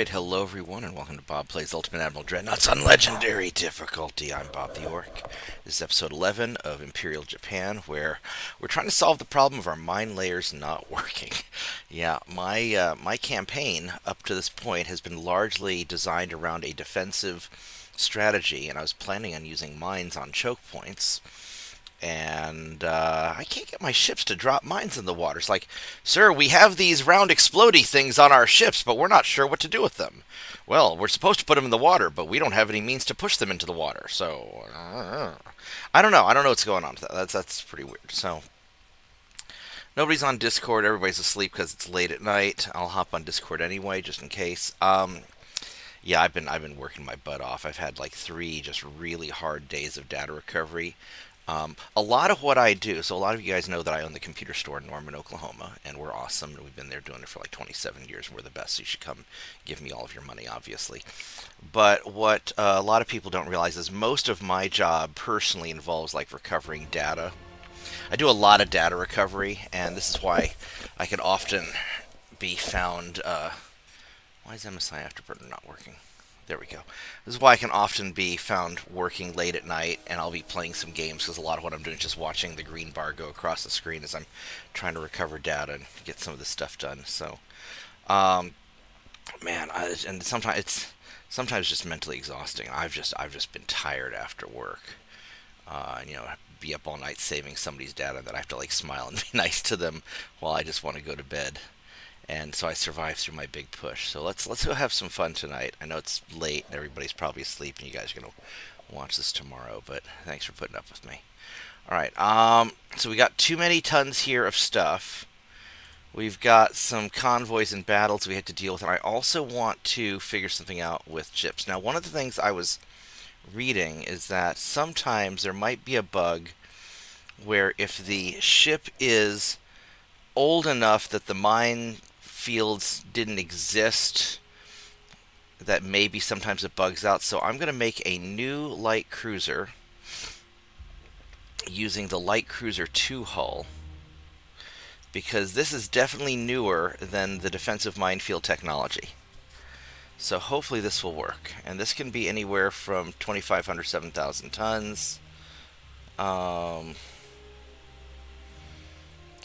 Alright, hello everyone, and welcome to Bob Plays Ultimate Admiral Dreadnoughts on Legendary Difficulty. I'm Bobtheorc. This is episode 11 of Imperial Japan, where we're trying to solve the problem of our mine layers not working. Yeah, my campaign up to this point has been largely designed around a defensive strategy, and I was planning on using mines on choke points. And I can't get my ships to drop mines in the water. It's like, sir, we have these round explodey things on our ships, but we're not sure what to do with them. Well, we're supposed to put them in the water, but we don't have any means to push them into the water. So, I don't know. I don't know what's going on with that. That's pretty weird. So, nobody's on Discord. Everybody's asleep because it's late at night. I'll hop on Discord anyway, just in case. Yeah, I've been working my butt off. I've had like 3 just really hard days of data recovery. A lot of what I do, so a lot of you guys know that I own the computer store in Norman, Oklahoma, and we're awesome. We've been there doing it for like 27 years, and we're the best, so you should come give me all of your money, obviously. But what a lot of people don't realize is most of my job personally involves like recovering data. I do a lot of data recovery, and this is why I can often be found. Why is MSI Afterburner not working? There we go. This is why I can often be found working late at night, and I'll be playing some games because a lot of what I'm doing is just watching the green bar go across the screen as I'm trying to recover data and get some of this stuff done. So, um, man, and sometimes it's just mentally exhausting. I've just been tired after work. Be up all night saving somebody's data that I have to like smile and be nice to them while I just want to go to bed. And so I survived through my big push. So let's go have some fun tonight. I know it's late and everybody's probably asleep, and you guys are gonna watch this tomorrow. But thanks for putting up with me. All right. So we got too many tons here of stuff. We've got some convoys and battles we had to deal with, and I also want to figure something out with ships. Now, one of the things I was reading is that sometimes there might be a bug where if the ship is old enough that the mine fields didn't exist, that maybe sometimes it bugs out. So I'm going to make a new light cruiser using the light cruiser 2 hull, because this is definitely newer than the defensive minefield technology. So hopefully this will work, and this can be anywhere from 2,500 7,000 tons.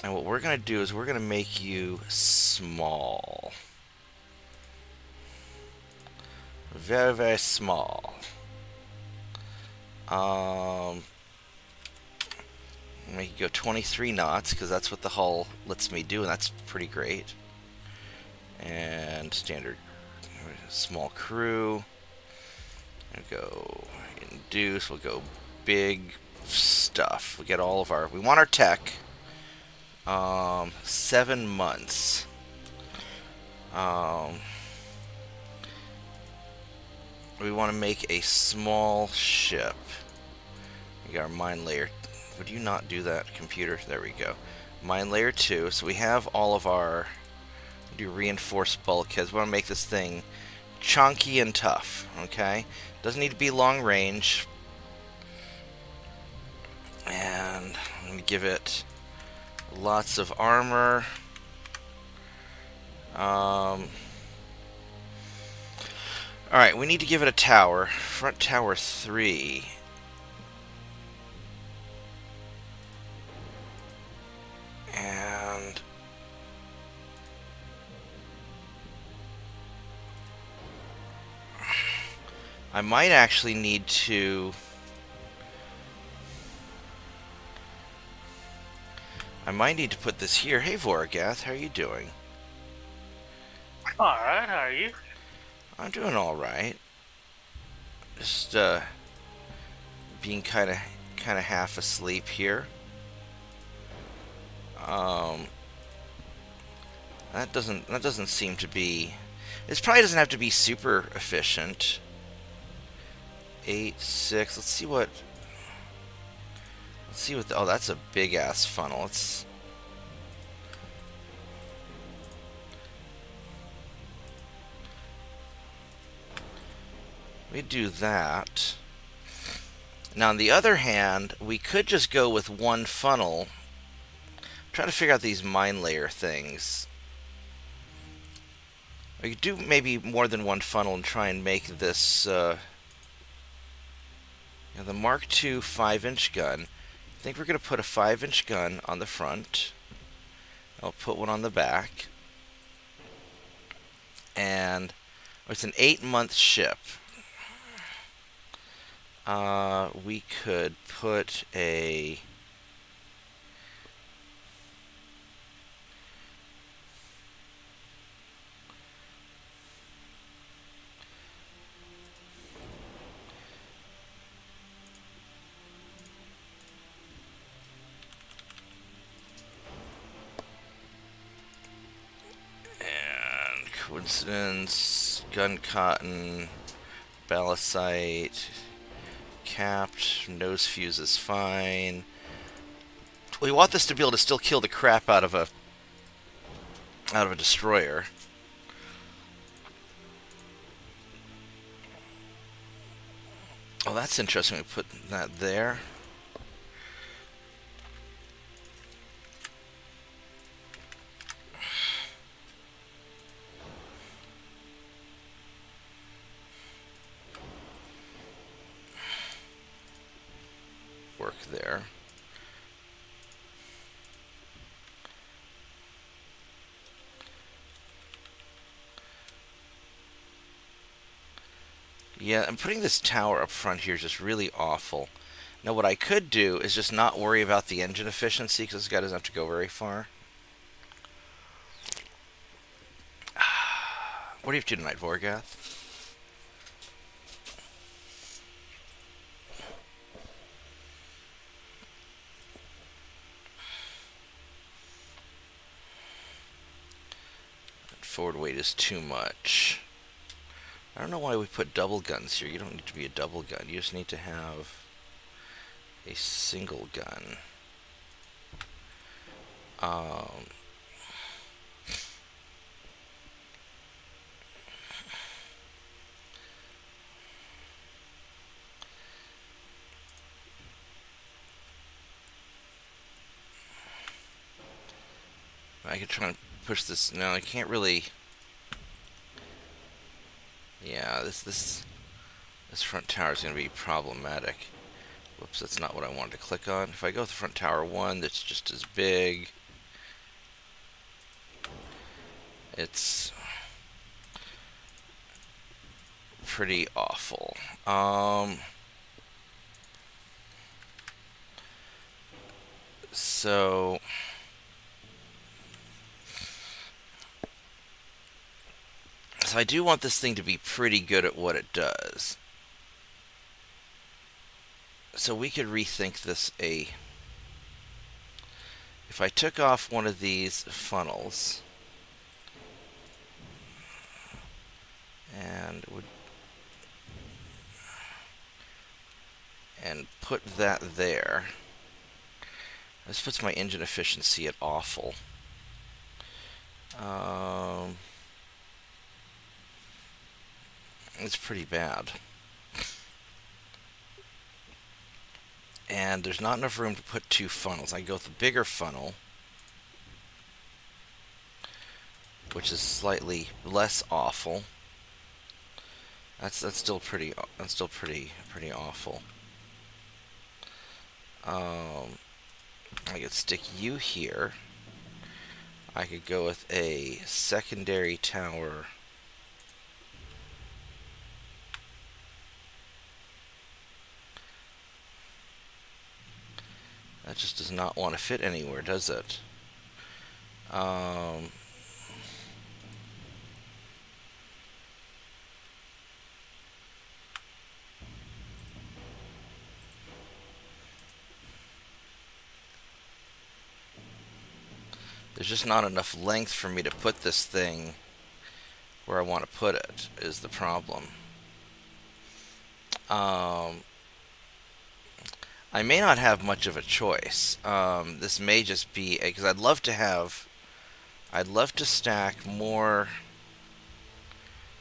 And what we're going to do is we're going to make you small. Very, very small. Make you go 23 knots, because that's what the hull lets me do, and that's pretty great. And standard small crew. We'll go induce. We'll go big stuff. We get all of our... We want our tech. 7 months. We want to make a small ship. We got our mine layer. Would you not do that, computer? There we go. Mine layer 2. So we have all of our... Do reinforced bulkheads. We want to make this thing chunky and tough. Okay? Doesn't need to be long range. And I'm going to give it lots of armor. Alright, we need to give it a tower. Front tower 3. And I might actually need to... put this here. Hey, Voragath, how are you doing? Alright, how are you? I'm doing alright. Just, being kind of half asleep here. That doesn't seem to be... This probably doesn't have to be super efficient. 8, 6, let's see what... oh, that's a big-ass funnel. Let me do that. Now, on the other hand, we could just go with one funnel. Try to figure out these mine layer things. I could do maybe more than one funnel and try and make this the Mark II 5-inch gun. I think we're going to put a 5-inch gun on the front. I'll put one on the back. And it's an 8-month ship. We could put a... And coincidence, gun cotton, ballastite, capped, nose fuse is fine. We want this to be able to still kill the crap out of a destroyer. Oh, that's interesting. We put that there. Work there. Yeah, and putting this tower up front here is just really awful. Now, what I could do is just not worry about the engine efficiency, because this guy doesn't have to go very far. What do you have to do tonight, Vorgath? Forward weight is too much. I don't know why we put double guns here. You don't need to be a double gun. You just need to have a single gun. I could try and push this. No, I can't really. Yeah, this front tower is going to be problematic. Whoops, that's not what I wanted to click on. If I go with the front tower 1, that's just as big. It's pretty awful. So I do want this thing to be pretty good at what it does. So we could rethink this if I took off one of these funnels and put that there. This puts my engine efficiency at awful. It's pretty bad. And there's not enough room to put 2 funnels. I go with the bigger funnel, which is slightly less awful. That's still pretty awful. I could stick you here. I could go with a secondary tower. That just does not want to fit anywhere, does it? There's just not enough length for me to put this thing where I want to put it, is the problem. I may not have much of a choice. This may just be because I'd love to stack more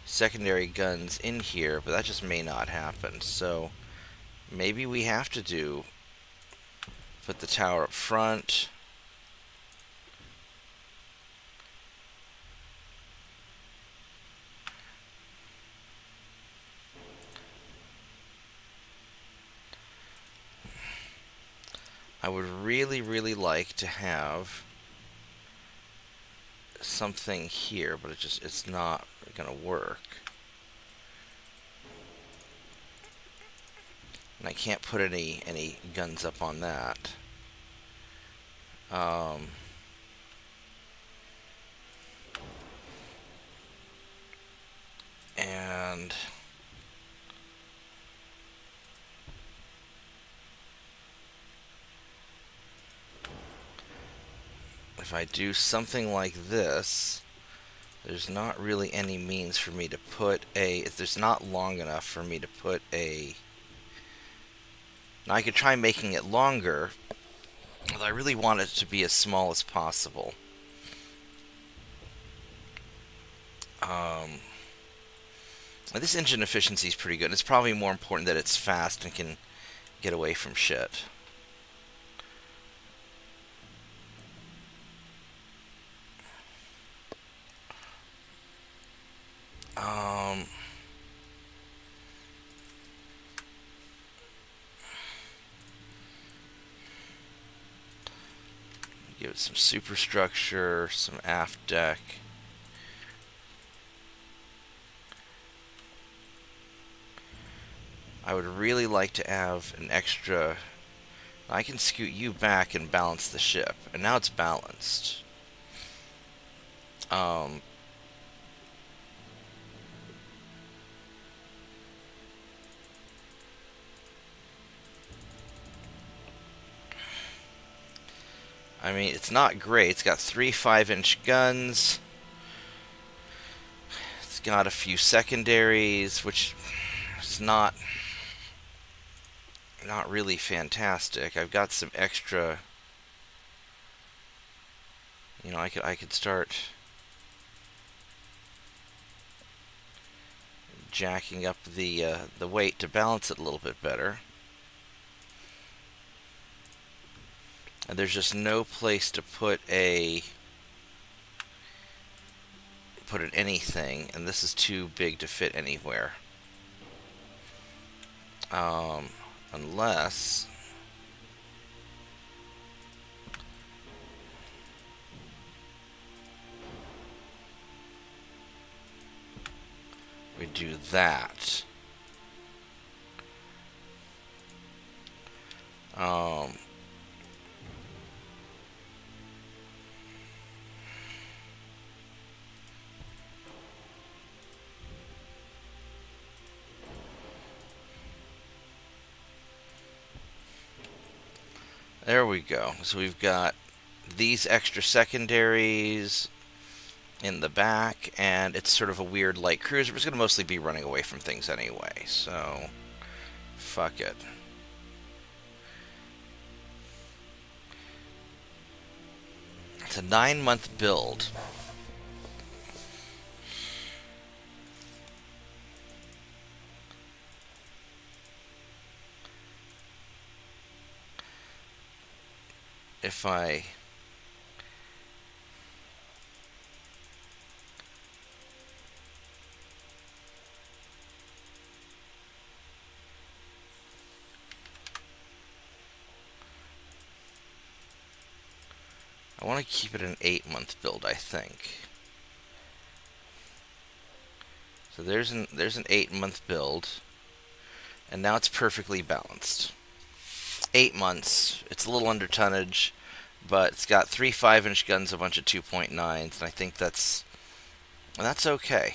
secondary guns in here, but that just may not happen. So maybe we have to put the tower up front. I would really, really like to have something here, but it's not gonna work. And I can't put any guns up on that. And if I do something like this, there's not really any means for me to put a... There's not long enough for me to put a... Now I could try making it longer, but I really want it to be as small as possible. This engine efficiency is pretty good. It's probably more important that it's fast and can get away from shit. Give it some superstructure, some aft deck. I would really like to have an extra... I can scoot you back and balance the ship. And now it's balanced. I mean, it's not great. It's got 3 5-inch guns. It's got a few secondaries, which is not really fantastic. I've got some extra... You know, I could start jacking up the weight to balance it a little bit better. And there's just no place to put anything, and this is too big to fit anywhere. Unless we do that. There we go. So we've got these extra secondaries in the back, and it's sort of a weird light cruiser. It's going to mostly be running away from things anyway, so fuck it. It's a 9-month build. If I... I want to keep it an 8-month build, I think. So there's an 8-month build, and now it's perfectly balanced. 8 months. It's a little under tonnage, but it's got 3 5-inch guns, a bunch of 2.9s, and I think that's okay.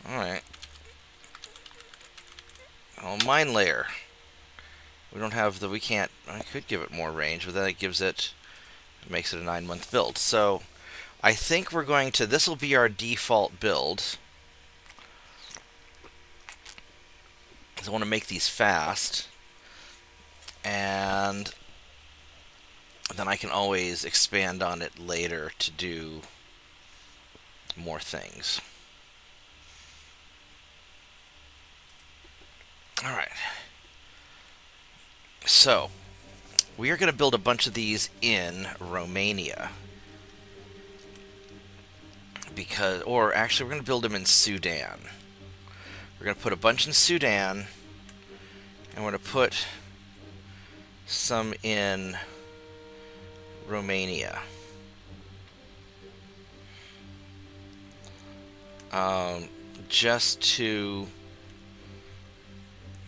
Alright. Oh, mine layer. We don't have the... We can't... I could give it more range, but then it gives it... It makes it a 9-month build. So, I think we're going to... This will be our default build. Because I want to make these fast. And then I can always expand on it later to do more things. Alright. So, we are going to build a bunch of these in Romania. Because, or actually we're going to build them in Sudan. We're going to put a bunch in Sudan, and we're going to put some in Romania. Just to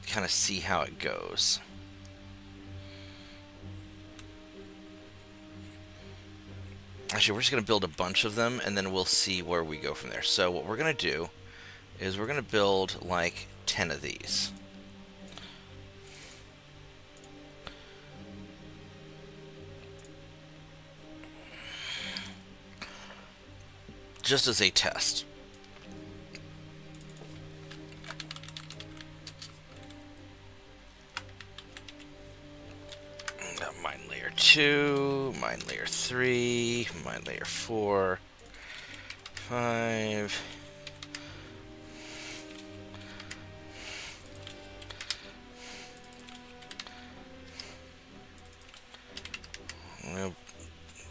kind of see how it goes. Actually, we're just going to build a bunch of them, and then we'll see where we go from there. So what we're going to do is we're going to build like 10 of these. Just as a test. Mine layer 2, mine layer 3, mine layer 4, 5.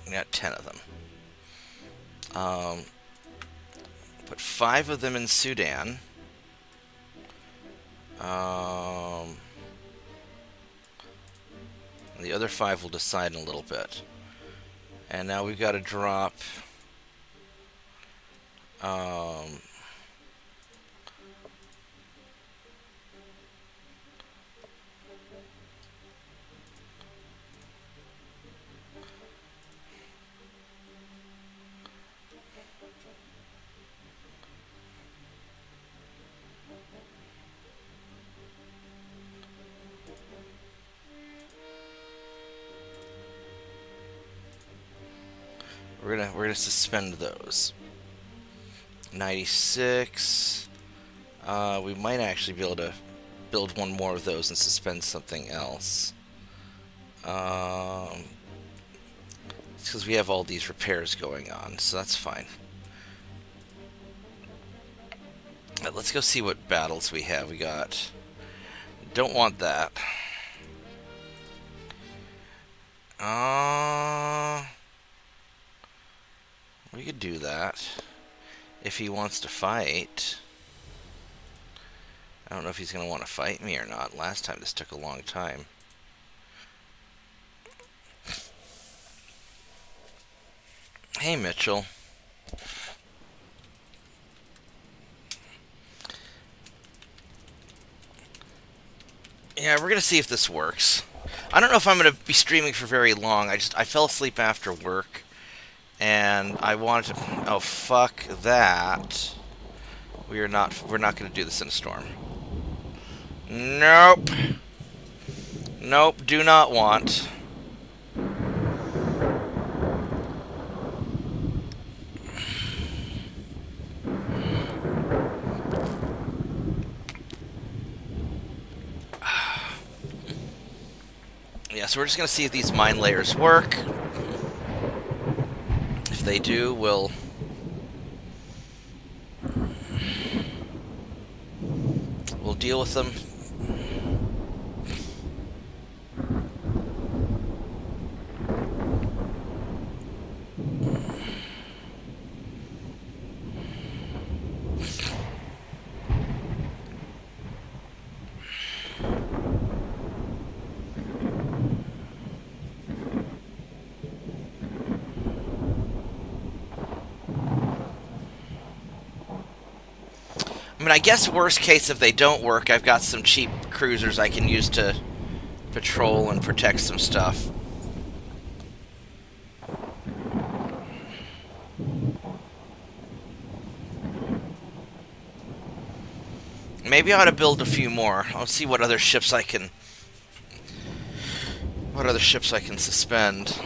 We got 10 of them. Put 5 of them in Sudan. The other 5 will decide in a little bit. And now we've got to drop we're gonna suspend those. 96. We might actually be able to build one more of those and suspend something else. It's because we have all these repairs going on, so that's fine. Let's go see what battles we have. We got... Don't want that. We could do that if he wants to fight. I don't know if he's going to want to fight me or not. Last time this took a long time. Hey, Mitchell. Yeah, we're going to see if this works. I don't know if I'm going to be streaming for very long. I fell asleep after work. And I wanted to... Oh, fuck that. We're not going to do this in a storm. Nope. Nope, do not want. Yeah, so we're just going to see if these mine layers work. If they do, we'll deal with them. I mean, I guess worst case, if they don't work, I've got some cheap cruisers I can use to patrol and protect some stuff. Maybe I ought to build a few more. I'll see what other ships I can... suspend.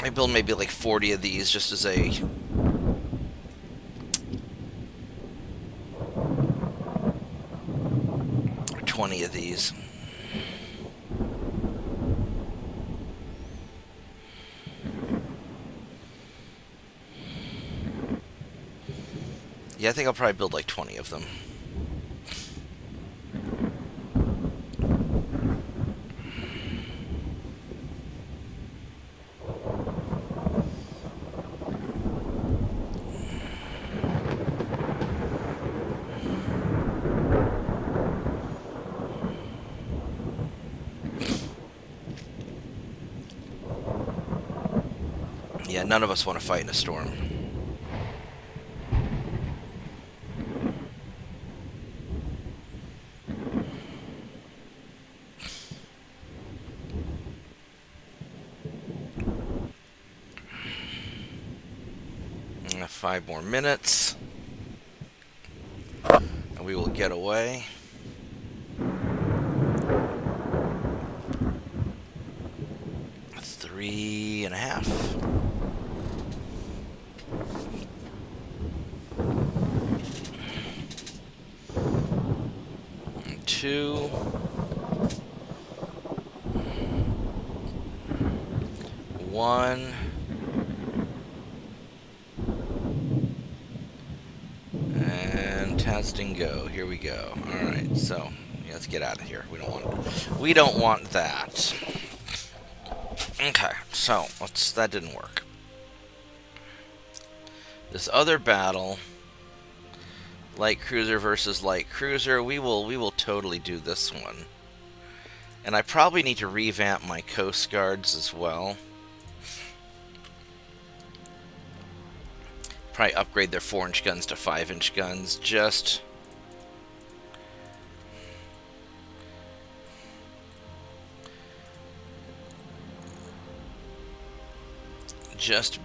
I build maybe like 40 of these just as a... or 20 of these. Yeah, I think I'll probably build like 20 of them. Yeah, none of us want to fight in a storm. Mm, 5 more minutes, and we will get away. Three and a half. And 2. 1. And testing go. Here we go. Alright, so yeah, let's get out of here. We don't want that. Okay, so that didn't work. This other battle, light cruiser versus light cruiser, we will totally do this one. And I probably need to revamp my Coast Guards as well. Probably upgrade their 4-inch guns to 5-inch guns, just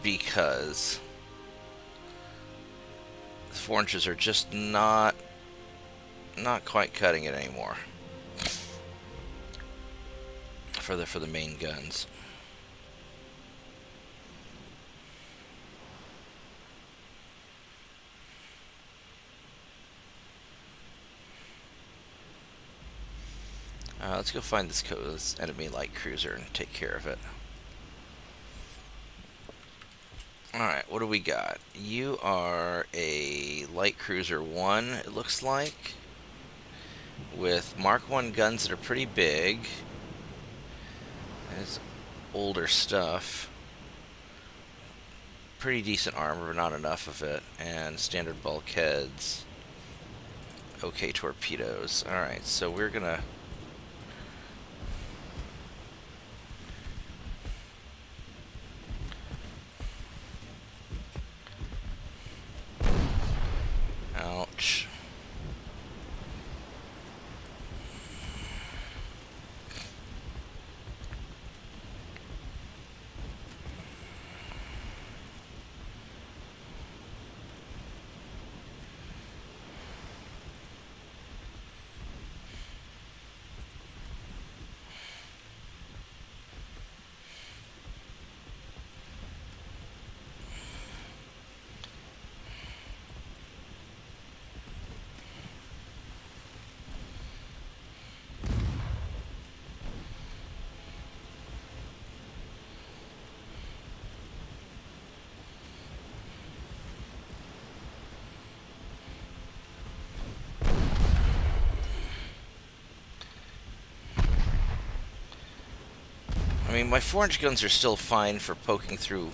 because the 4 inches are just not quite cutting it anymore for the main guns. Let's go find this enemy light cruiser and take care of it. Alright, what do we got? You are a light cruiser 1, it looks like, with Mark 1 guns that are pretty big. It's older stuff. Pretty decent armor, but not enough of it. And standard bulkheads. Okay, torpedoes. Alright, so we're gonna... Ouch. I mean, my 4-inch guns are still fine for poking through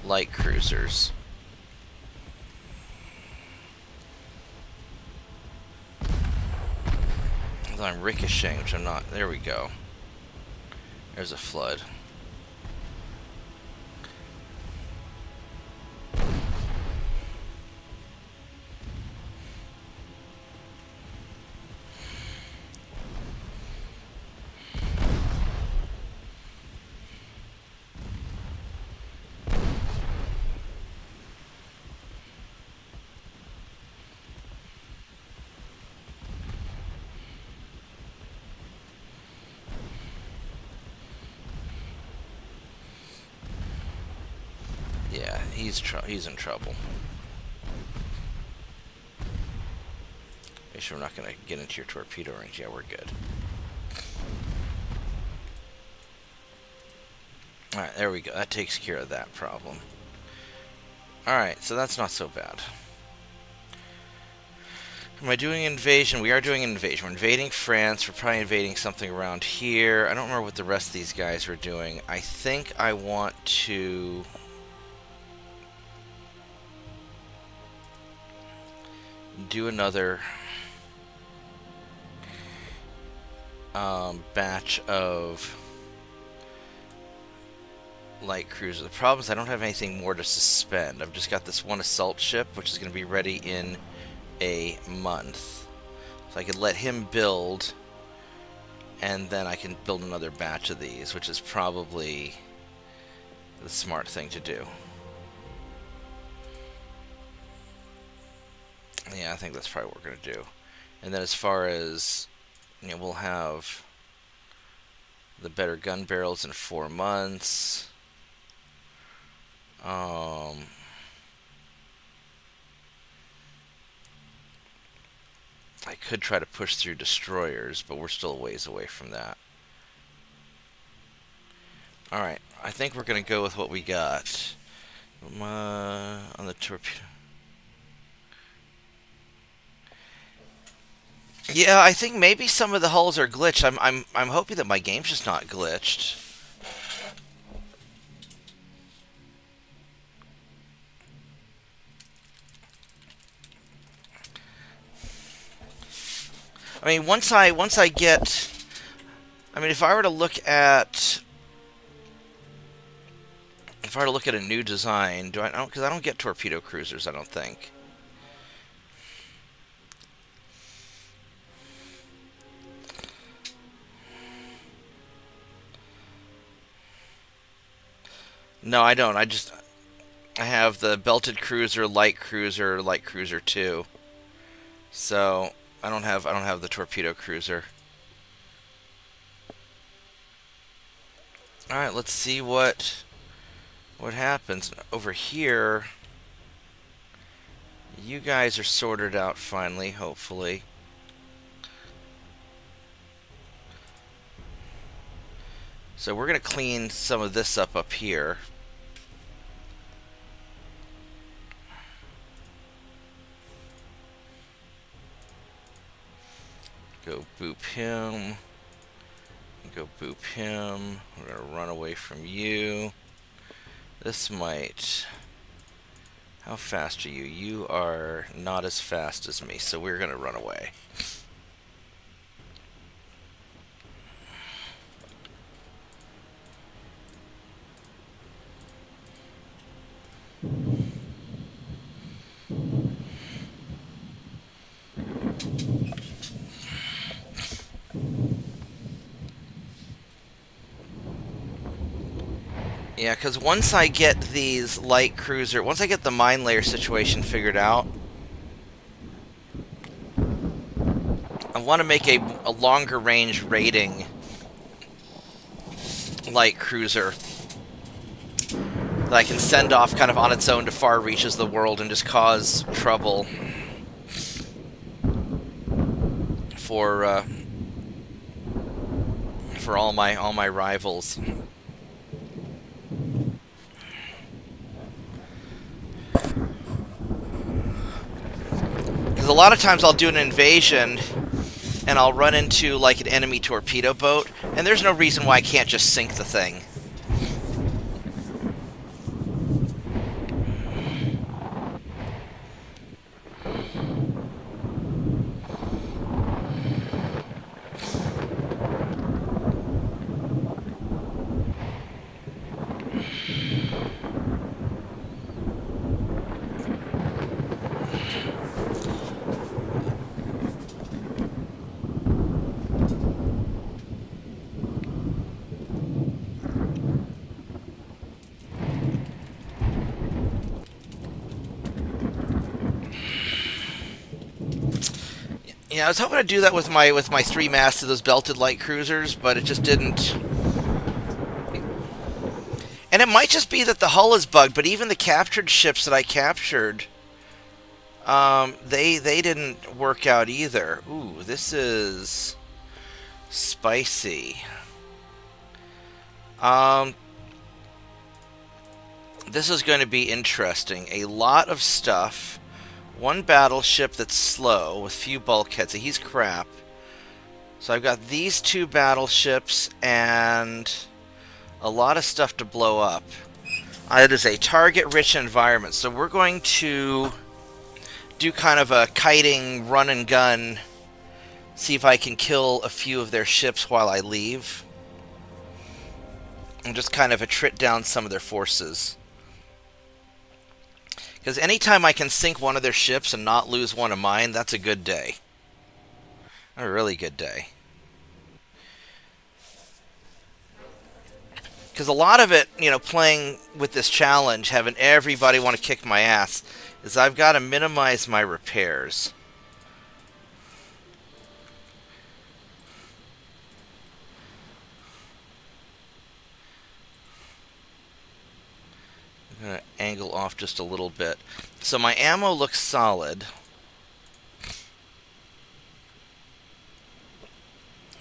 light cruisers. Although I'm ricocheting, which I'm not. There we go. There's a flood. Yeah, he's in trouble. Make sure we're not going to get into your torpedo range. Yeah, we're good. Alright, there we go. That takes care of that problem. Alright, so that's not so bad. Am I doing an invasion? We are doing an invasion. We're invading France. We're probably invading something around here. I don't remember what the rest of these guys are doing. I think I want to... do another batch of light cruiser. The problem is I don't have anything more to suspend. I've just got this one assault ship, which is going to be ready in a month. So I could let him build, and then I can build another batch of these, which is probably the smart thing to do. Yeah, I think that's probably what we're going to do. And then as far as, you know, we'll have the better gun barrels in 4 months. I could try to push through destroyers, but we're still a ways away from that. Alright, I think we're going to go with what we got. On the torpedo. Yeah, I think maybe some of the hulls are glitched. I'm hoping that my game's just not glitched. I mean, once I get, I mean, if I were to look at a new design, because I don't get torpedo cruisers, I don't think. No, I don't. I have the belted cruiser, light cruiser 2. So I don't have the torpedo cruiser. All right, let's see what happens over here. You guys are sorted out finally, hopefully. So we're going to clean some of this up here. Go boop him. Go boop him. We're going to run away from you. This might... How fast are you? You are not as fast as me, so we're going to run away. Yeah, because once I get these light cruiser, once I get the mine layer situation figured out, I want to make a longer range raiding light cruiser that I can send off kind of on its own to far reaches of the world and just cause trouble for all my rivals. Because a lot of times I'll do an invasion and I'll run into like an enemy torpedo boat, and there's no reason why I can't just sink the thing. Yeah, I was hoping to do that with my 3 masts of those belted light cruisers, but it just didn't. And it might just be that the hull is bugged, but even the captured ships that I captured, they didn't work out either. Ooh, this is spicy. This is going to be interesting. A lot of stuff. One battleship that's slow with few bulkheads. He's crap. So I've got these 2 battleships and a lot of stuff to blow up. It is a target-rich environment, so we're going to do kind of a kiting run and gun. See if I can kill a few of their ships while I leave. and just kind of attrit down some of their forces. Because anytime I can sink one of their ships and not lose one of mine, that's a good day. A really good day. Because a lot of it, playing with this challenge, having everybody want to kick my ass, is I've got to minimize my repairs. I'm going to angle off just a little bit. So my ammo looks solid.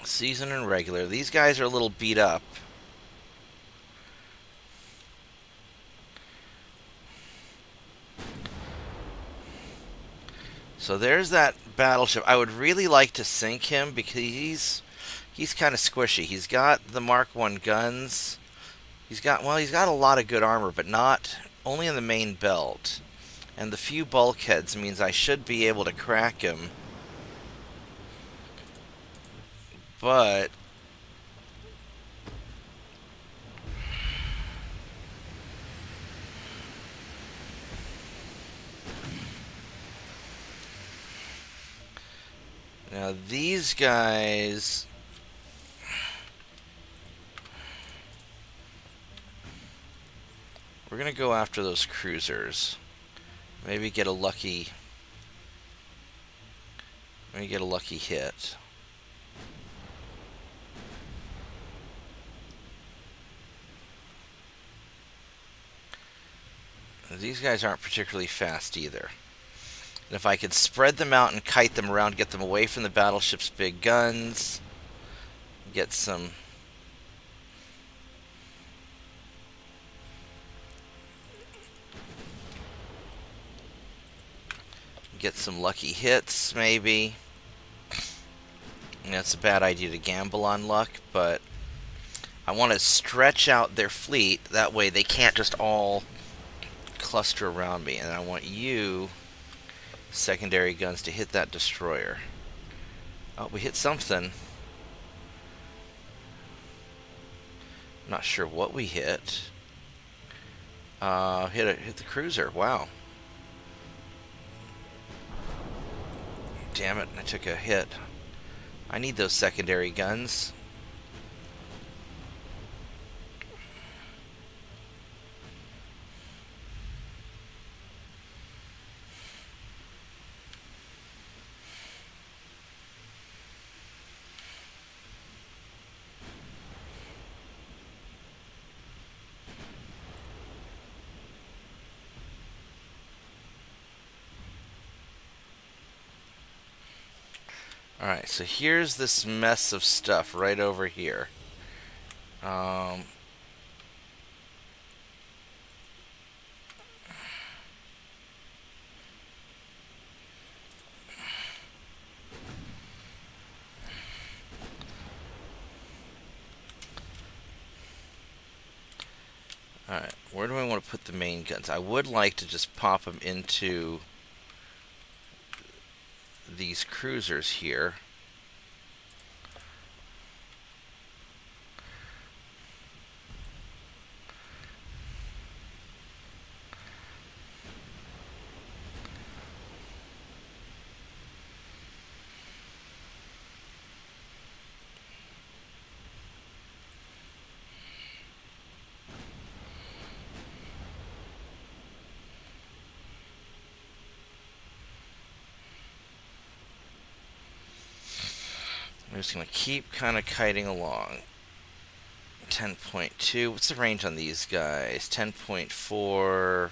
Season and regular. These guys are a little beat up. So there's that battleship. I would really like to sink him because he's kind of squishy. He's got the Mark 1 guns. He's got a lot of good armor, but not only in the main belt. And the few bulkheads means I should be able to crack him. But now these guys, we're gonna go after those cruisers. Maybe get a lucky hit. These guys aren't particularly fast either. And if I could spread them out and kite them around, get them away from the battleship's big guns, get some lucky hits, maybe. It's a bad idea to gamble on luck, but I want to stretch out their fleet. That way they can't just all cluster around me. And I want you, secondary guns, to hit that destroyer. Oh, we hit something. I'm not sure what we hit. Hit the cruiser. Wow. Damn it, I took a hit. I need those secondary guns. Alright, so here's this mess of stuff right over here. Alright, where do I want to put the main guns? I would like to just pop them into these cruisers here. I'm just going to keep kind of kiting along. 10.2. What's the range on these guys? 10.4. Or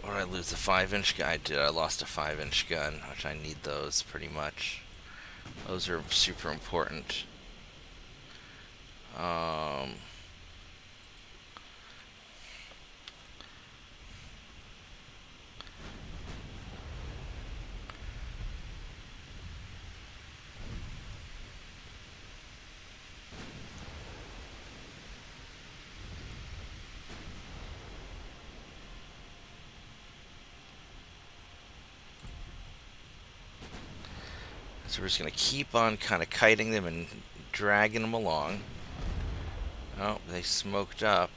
I lose the 5-inch guy. I lost a 5-inch gun, which I need those pretty much. Those are super important. So we're just going to keep on kind of kiting them and dragging them along. Oh, they smoked up.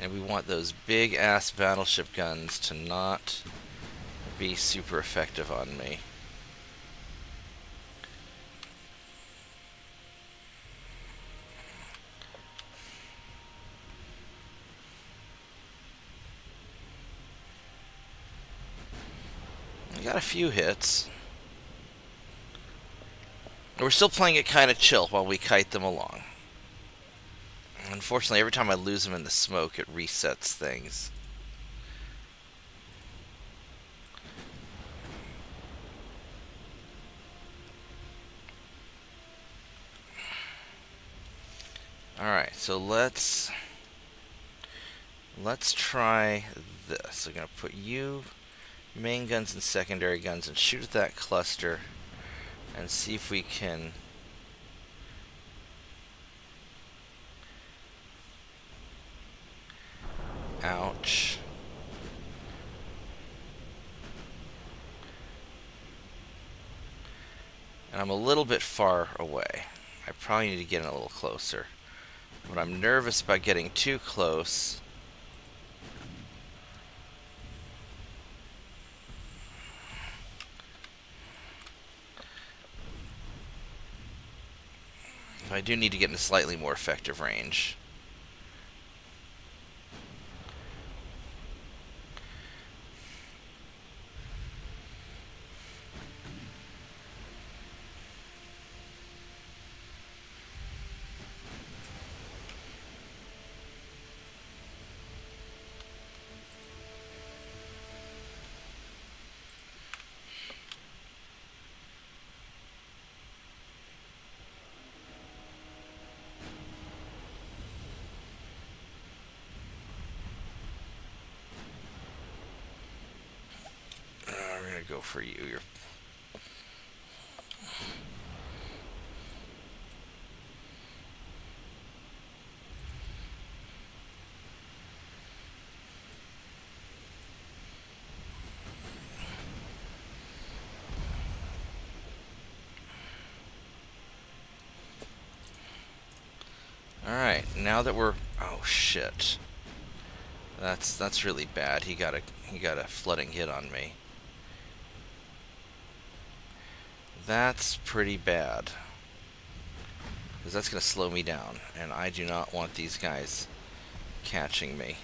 And we want those big ass battleship guns to not be super effective on me. We got a few hits. We're still playing it kind of chill while we kite them along. Unfortunately, every time I lose them in the smoke, it resets things. Alright, so let's try this. We're going to put you main guns and secondary guns and shoot at that cluster and see if we can ouch. And I'm a little bit far away. I probably need to get in a little closer. But I'm nervous about getting too close. I do need to get in a slightly more effective range. I'm gonna go for you. You're Alright, now that we're oh shit. That's really bad. He got a flooding hit on me. That's pretty bad. Because that's going to slow me down. And I do not want these guys catching me.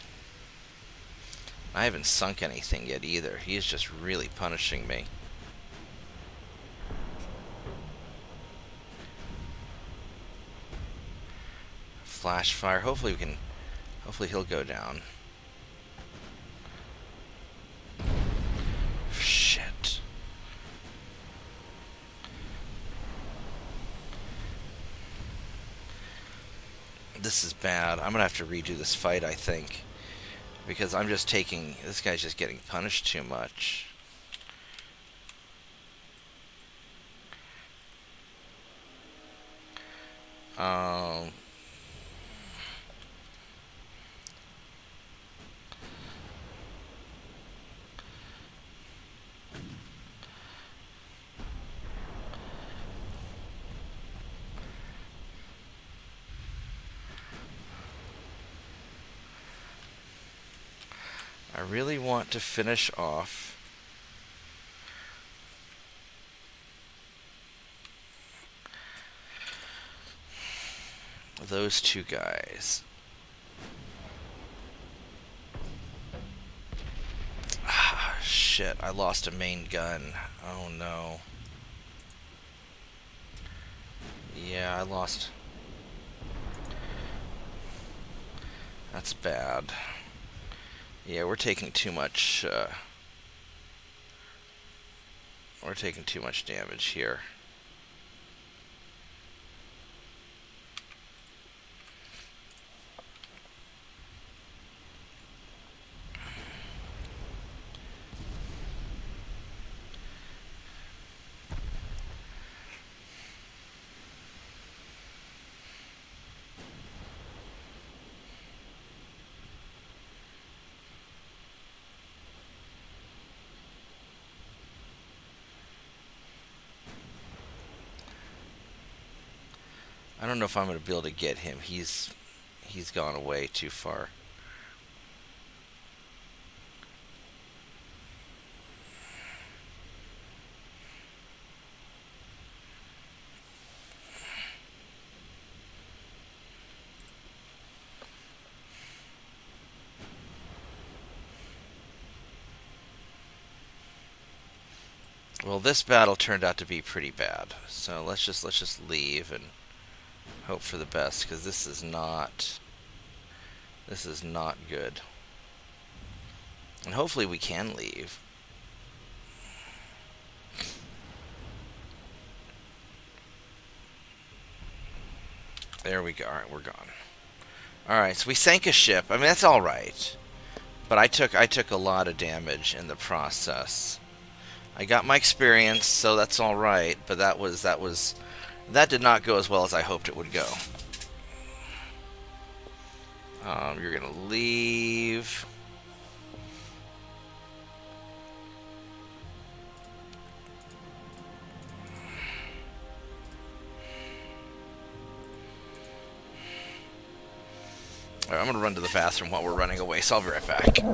I haven't sunk anything yet either. He is just really punishing me. Flash fire. Hopefully he'll go down. Shit. This is bad. I'm gonna have to redo this fight, I think. Because I'm just taking... This guy's just getting punished too much. I really want to finish off those two guys. Ah, shit, I lost a main gun. Oh no. Yeah, I lost. That's bad. Yeah, we're taking too much, we're taking too much damage here. don't know if I'm going to be able to get him. He's gone away too far. Well, this battle turned out to be pretty bad. So let's just leave and hope for the best, because this is not good. And hopefully we can leave. There we go. All right, we're gone. All right, so we sank a ship. I mean, that's all right. But I took a lot of damage in the process. I got my experience, so that's all right. But that did not go as well as I hoped it would go. You're gonna leave. All right, I'm gonna run to the bathroom while we're running away, so I'll be right back.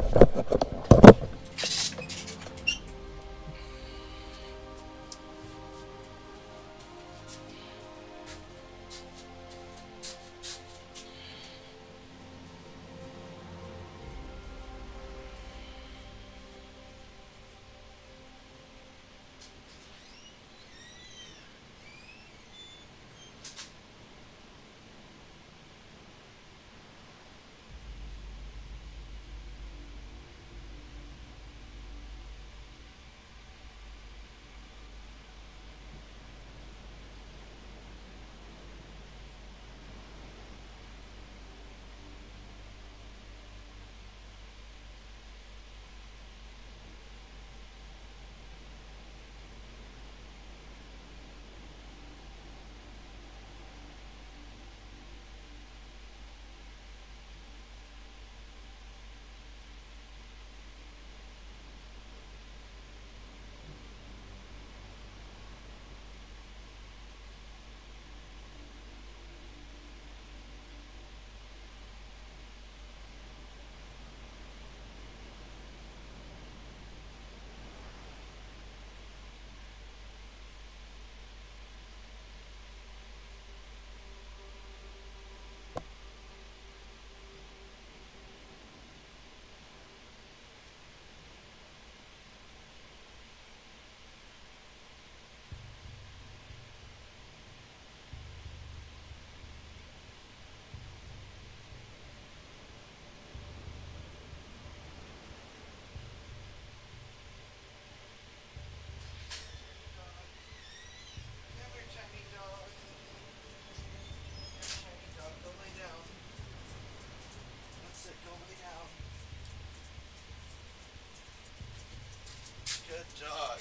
Good dog.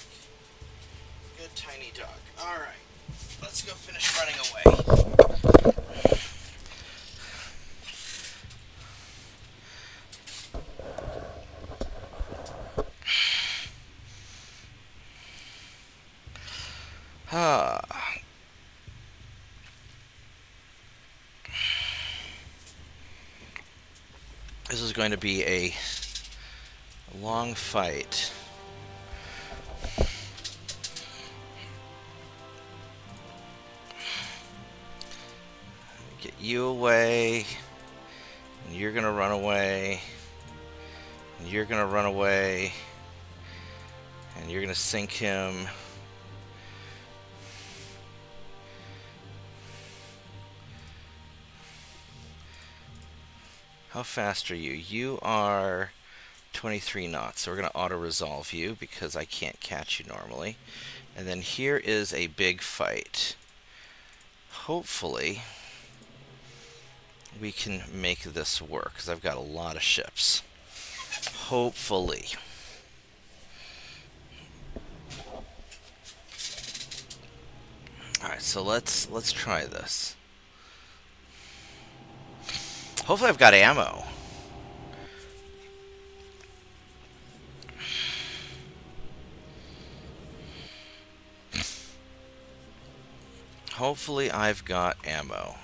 Good tiny dog. Alright. Let's go finish running away. This is going to be a long fight. Get you away, and you're gonna run away, and you're gonna run away, and you're gonna sink him. How fast are you? You are 23 knots, so we're going to auto-resolve you because I can't catch you normally. And then here is a big fight. Hopefully, we can make this work because I've got a lot of ships. Hopefully. Alright, so let's try this. Hopefully I've got ammo. hopefully I've got ammo.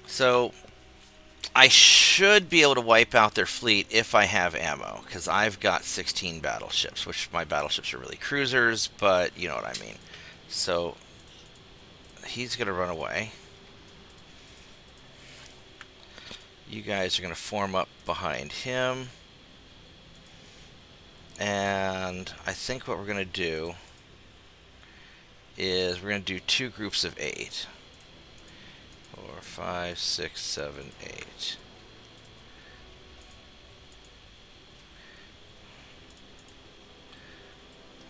So I should be able to wipe out their fleet if I have ammo, because I've got 16 battleships, which my battleships are really cruisers, but you know what I mean. So he's going to run away. You guys are going to form up behind him. And I think what we're going to do is we're going to do 2 groups of 8. 4, 5, 6, 7, 8.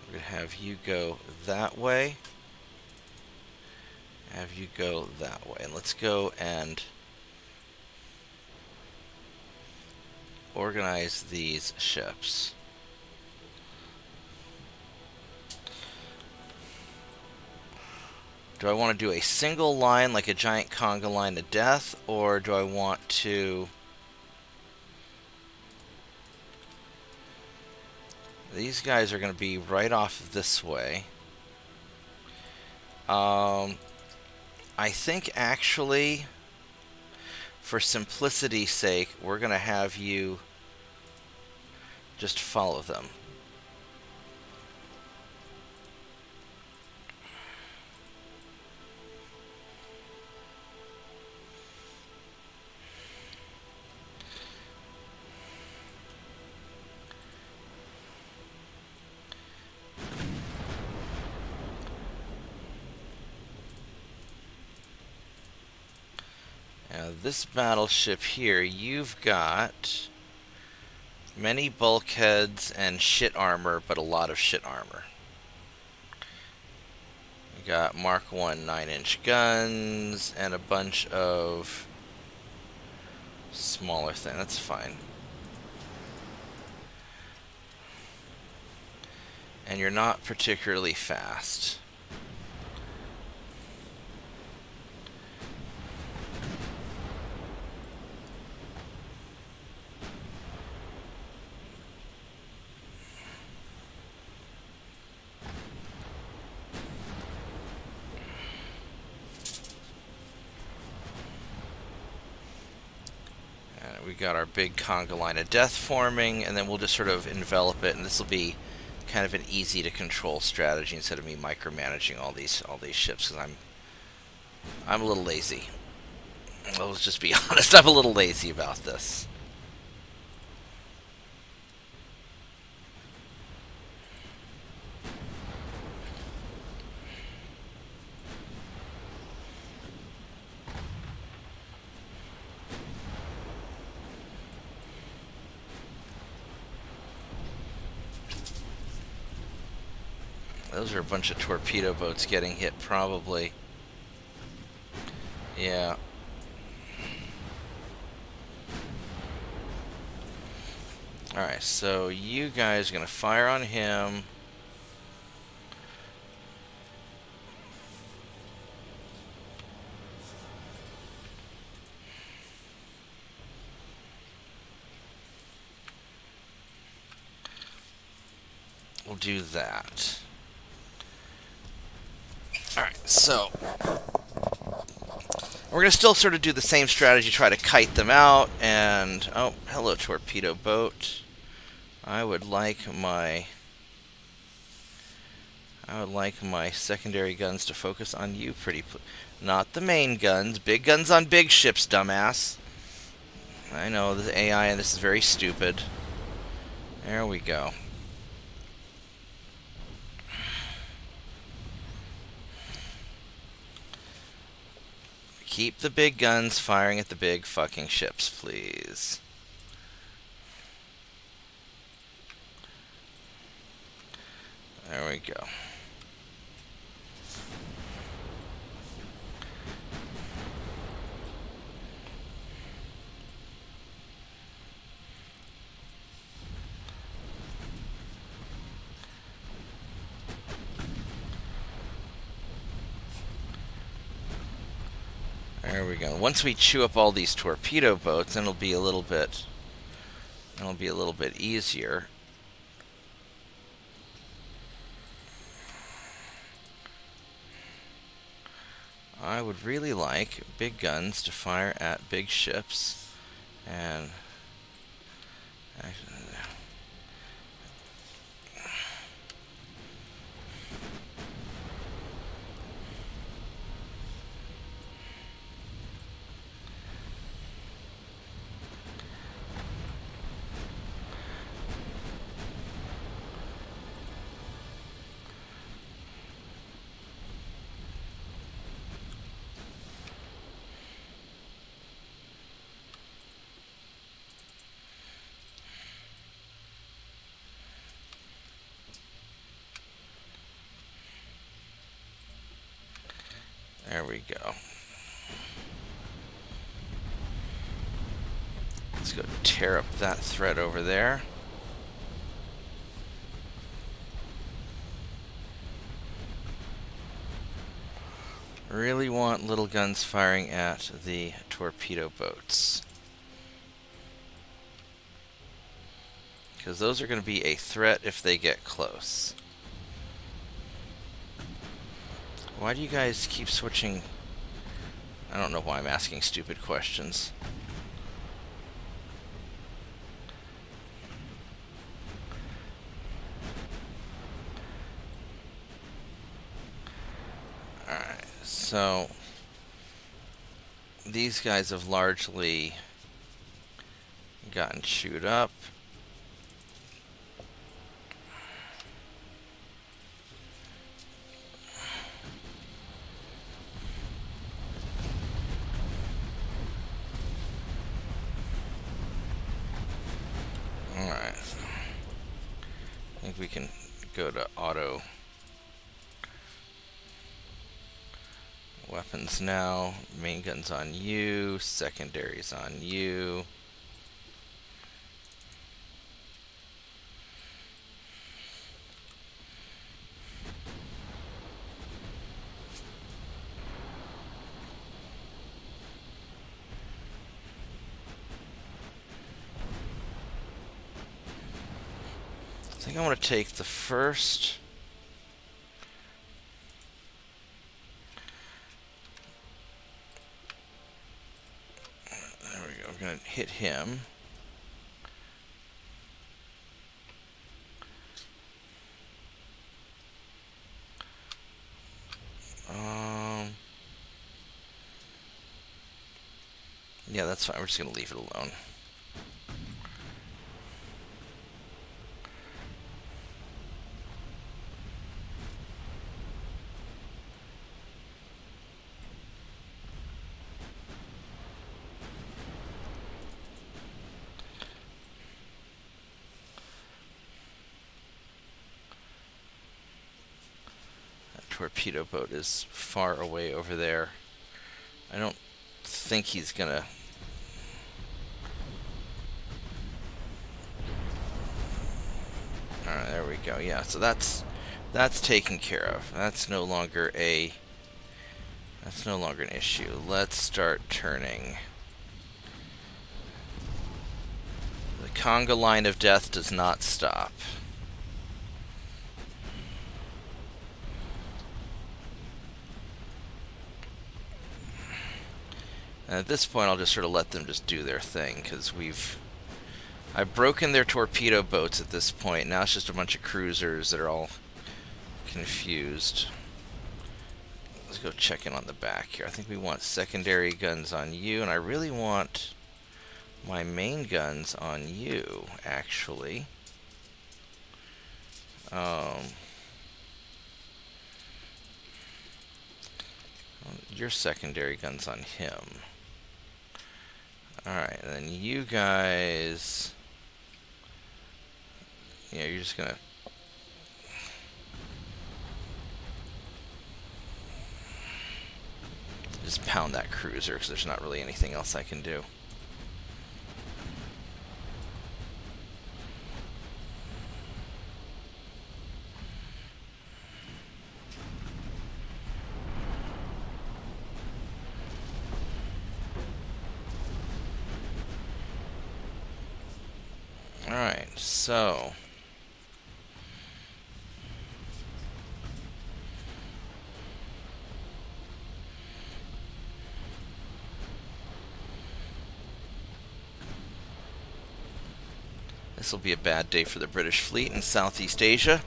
We're going to have you go that way. Have you go that way. And let's go and organize these ships. Do I want to do a single line like a giant conga line of death, or do I want to... These guys are going to be right off this way. I think actually, for simplicity's sake, we're going to have you just follow them. Now, this battleship here, you've got many bulkheads and shit armor, but a lot of shit armor. We got Mark 1 9-inch guns and a bunch of smaller things. That's fine. And you're not particularly fast. We got our big conga line of death forming, and then we'll just sort of envelop it, and this will be kind of an easy to control strategy instead of me micromanaging all these ships, because I'm a little lazy. Well, let's just be honest, I'm a little lazy about this. Those are a bunch of torpedo boats getting hit, probably. Yeah. Alright, so you guys are going to fire on him. We'll do that. Alright, so we're going to still sort of do the same strategy, try to kite them out, and... Oh, hello, torpedo boat. I would like my secondary guns to focus on you, not the main guns. Big guns on big ships, dumbass. I know, the AI and this is very stupid. There we go. Keep the big guns firing at the big fucking ships, please. There we go. There we go. Once we chew up all these torpedo boats, then it'll be a little bit easier. I would really like big guns to fire at big ships, and there we go. Let's go tear up that threat over there. Really want little guns firing at the torpedo boats, because those are going to be a threat if they get close. Why do you guys keep switching? I don't know why I'm asking stupid questions. Alright, so these guys have largely gotten chewed up. I think we can go to auto weapons now. Main guns on you, secondaries on you. I think I want to take the first. There we go. We're going to hit him. Yeah, that's fine. We're just going to leave it alone. Torpedo boat is far away over there. I don't think he's gonna. Alright, there we go. Yeah, so that's taken care of. That's no longer an issue. Let's start turning. The conga line of death does not stop. And at this point, I'll just sort of let them just do their thing, because I've broken their torpedo boats at this point. Now it's just a bunch of cruisers that are all confused. Let's go check in on the back here. I think we want secondary guns on you, and I really want my main guns on you, actually. Your secondary guns on him. Alright, and then you guys. Yeah, you're just gonna. Just pound that cruiser, because there's not really anything else I can do. Alright, so this will be a bad day for the British fleet in Southeast Asia.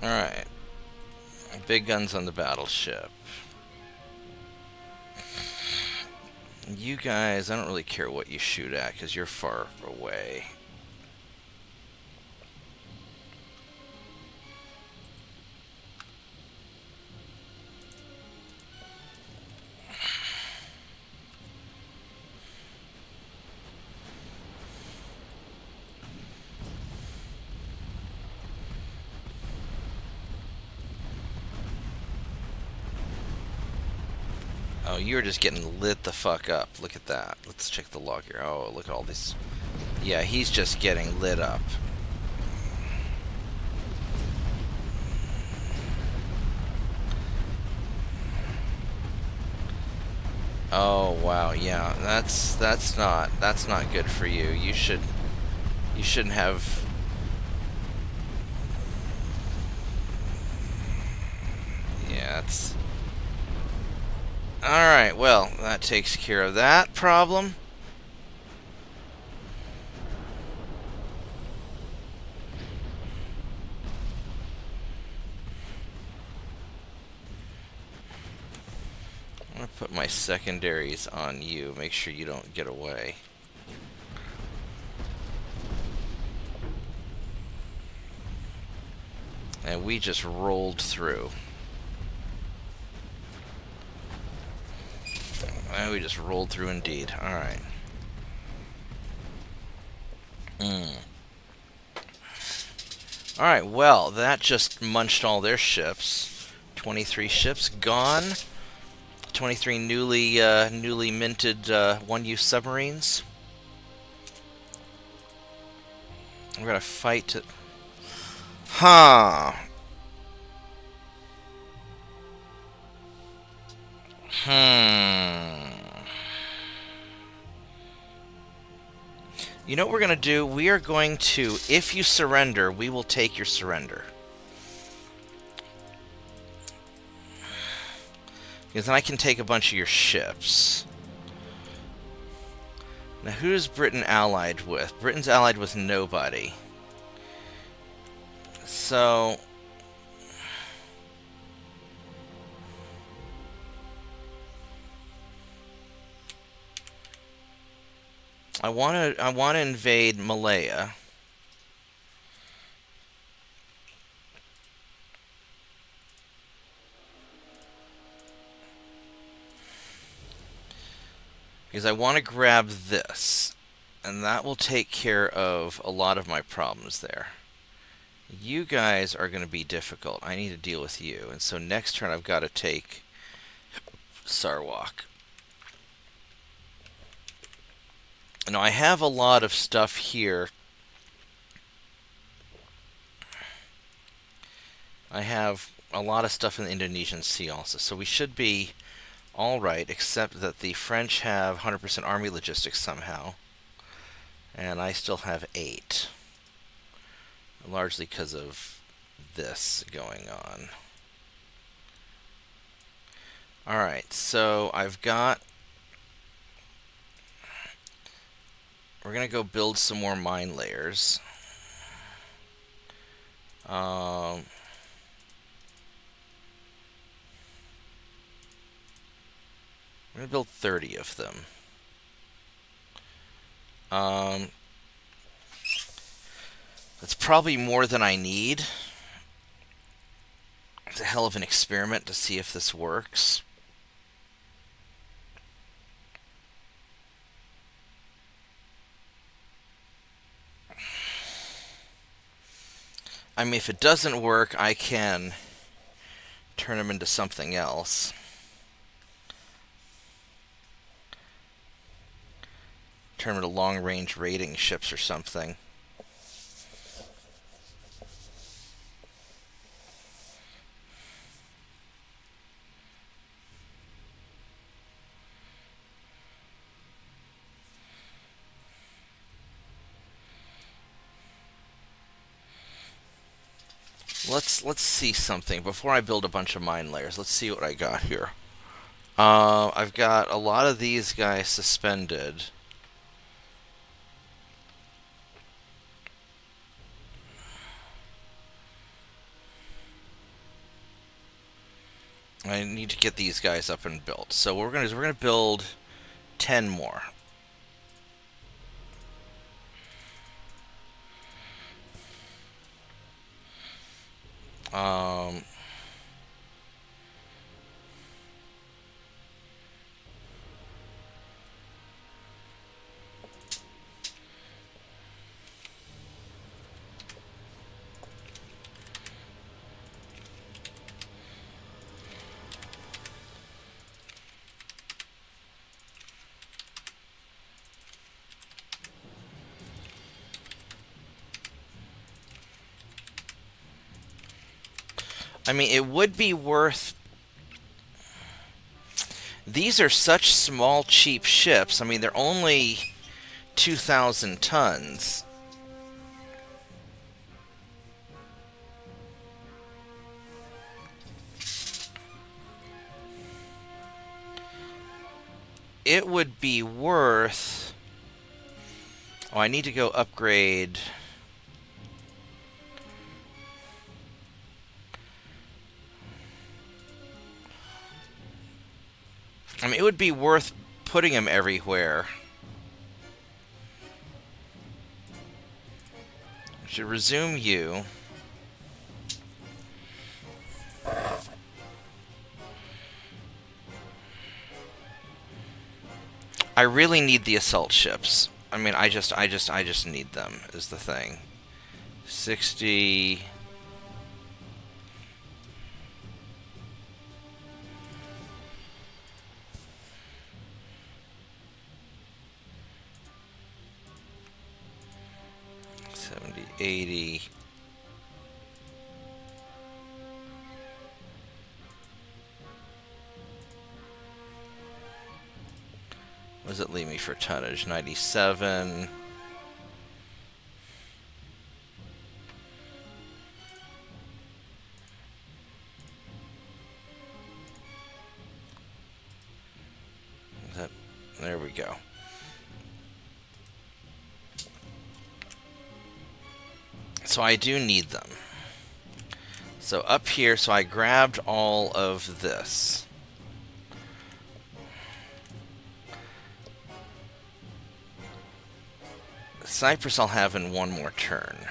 Alright. Big guns on the battleship. You guys, I don't really care what you shoot at, because you're far away. Oh, you're just getting lit the fuck up. Look at that. Let's check the log here. Oh, look at all these. Yeah, he's just getting lit up. Oh, wow. Yeah, that's not good for you. You shouldn't have. Yeah, it's alright, well, that takes care of that problem. I'm going to put my secondaries on you, make sure you don't get away. And we just rolled through. And we just rolled through indeed. Alright. Alright, well, that just munched all their ships. 23 ships gone. 23 newly minted one-use submarines. We're gonna fight to... Huh. You know what we're going to do? We are going to, if you surrender, we will take your surrender. Because then I can take a bunch of your ships. Now, who's Britain allied with? Britain's allied with nobody. So... I want to invade Malaya. Because I want to grab this, and that will take care of a lot of my problems there. You guys are going to be difficult. I need to deal with you, and so next turn I've got to take Sarwak. Now, I have a lot of stuff here. I have a lot of stuff in the Indonesian Sea also, so we should be alright, except that the French have 100% army logistics somehow. And I still have 8. Largely because of this going on. Alright, so I've got... We're going to go build some more mine layers. I'm going to build 30 of them. Um, that's probably more than I need. It's a hell of an experiment to see if this works. I mean, if it doesn't work, I can turn them into something else. Turn them into long-range raiding ships or something. Let's see something before I build a bunch of mine layers. Let's see what I got here. I've got a lot of these guys suspended. I need to get these guys up and built. So what we're gonna build 10 more. Um, I mean, it would be worth... These are such small, cheap ships. I mean, they're only 2,000 tons. It would be worth... Oh, I need to go upgrade... I mean, it would be worth putting them everywhere. I should resume you. I really need the assault ships. I mean, I just need them, is the thing. 60... $70, $80... What does it leave me for tonnage? 97. There we go. So I do need them. So up here, so I grabbed all of this. Cyprus I'll have in one more turn.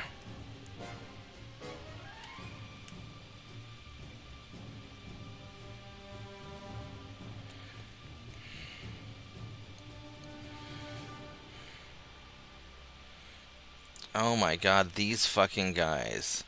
Oh my god, these fucking guys.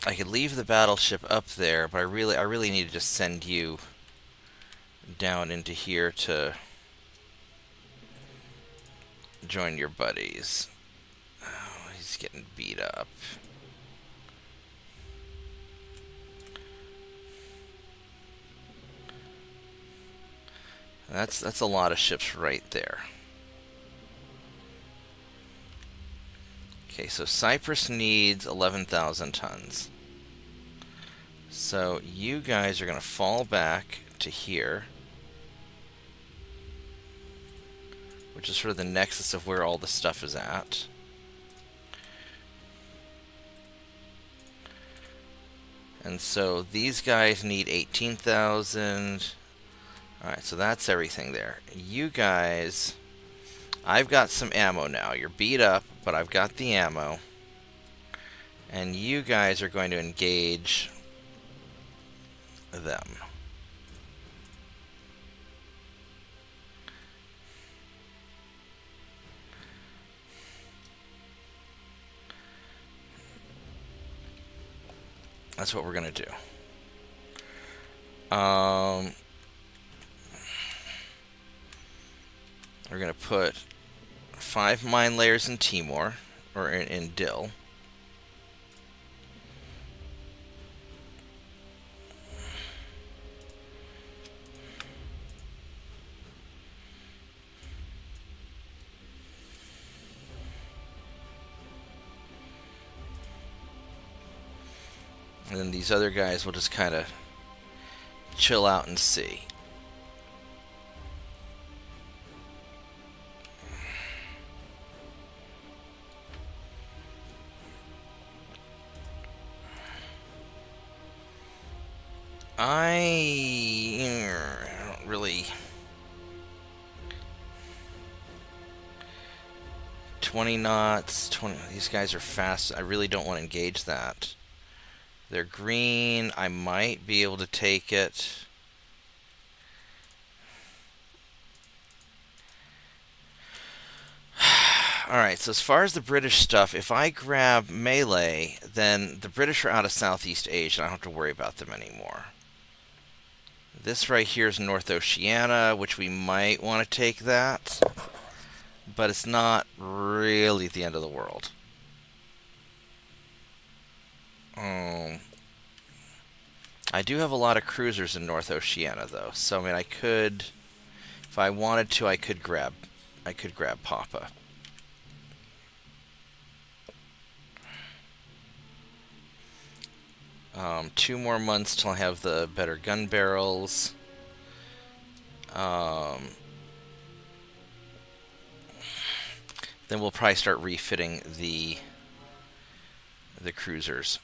I could leave the battleship up there, but I really need to just send you down into here to join your buddies. Oh, he's getting beat up. That's a lot of ships right there. Okay, so Cyprus needs 11,000 tons. So you guys are going to fall back to here, which is sort of the nexus of where all the stuff is at. And so these guys need 18,000. Alright, so that's everything there. You guys, I've got some ammo now. You're beat up, but I've got the ammo. And you guys are going to engage them. That's what we're going to do. We're going to put 5 mine layers in Timor, or in Dill. And then these other guys will just kind of chill out and see. I don't really... 20 knots, 20... These guys are fast. I really don't want to engage that. They're green. I might be able to take it. Alright, so as far as the British stuff, if I grab melee, then the British are out of Southeast Asia. I don't have to worry about them anymore. This right here is North Oceania, which we might want to take that. But it's not really the end of the world. I do have a lot of cruisers in North Oceania, though. So, I mean, I could... If I wanted to, I could grab Papa. Two more months till I have the better gun barrels. Then we'll probably start refitting the cruisers.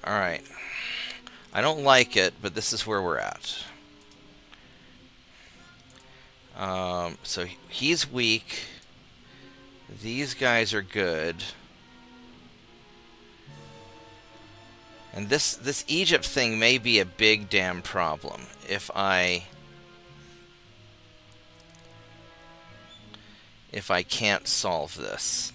Alright. I don't like it, but this is where we're at. So he's weak. These guys are good. And this Egypt thing may be a big damn problem if I can't solve this.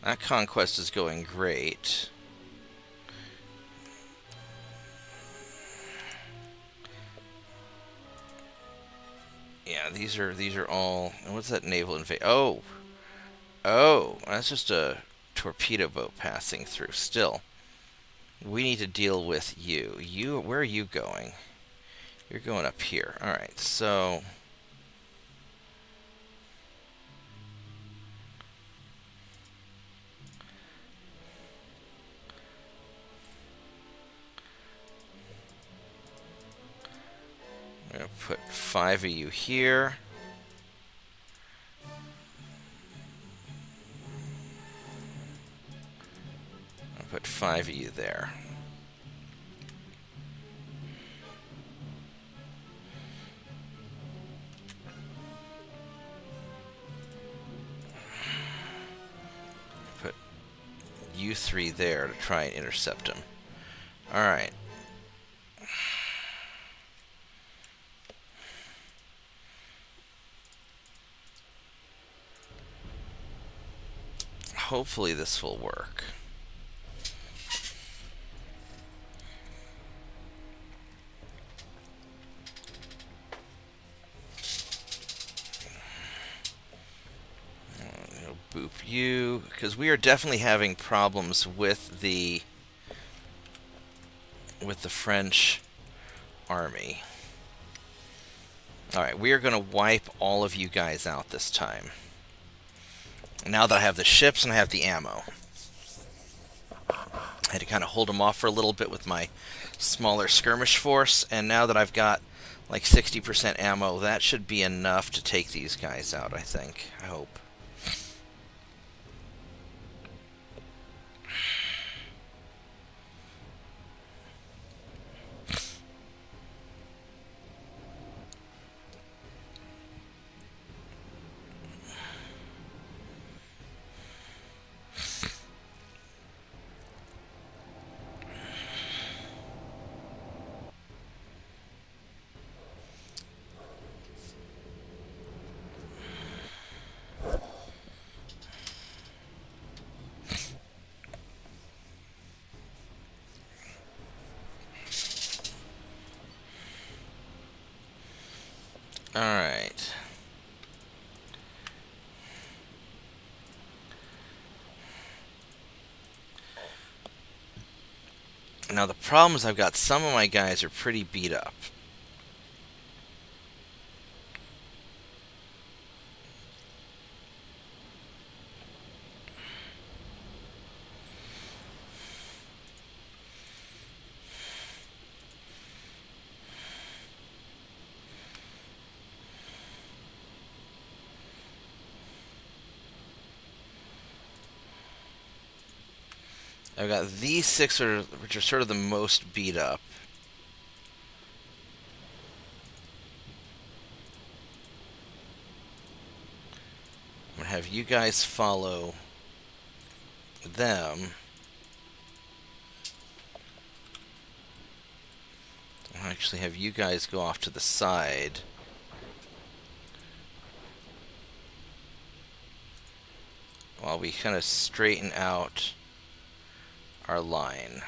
That conquest is going great. Yeah, these are all... What's that naval invasion? Oh, that's just a torpedo boat passing through. Still, we need to deal with you. Where are you going? You're going up here. All right, so... I'm going to put 5 of you here. I'll put 5 of you there. Put you 3 there to try and intercept him. Alright. Hopefully this will work. Boop you, because we are definitely having problems with the French army. Alright, we are going to wipe all of you guys out this time. Now that I have the ships and I have the ammo. I had to kind of hold them off for a little bit with my smaller skirmish force, and now that I've got like 60% ammo, that should be enough to take these guys out, I think. I hope. Alright. Now the problem is I've got some of my guys are pretty beat up. I've got these six, which are sort of the most beat up. I'm going to have you guys follow them. I'll actually have you guys go off to the side. While we kind of straighten out our line.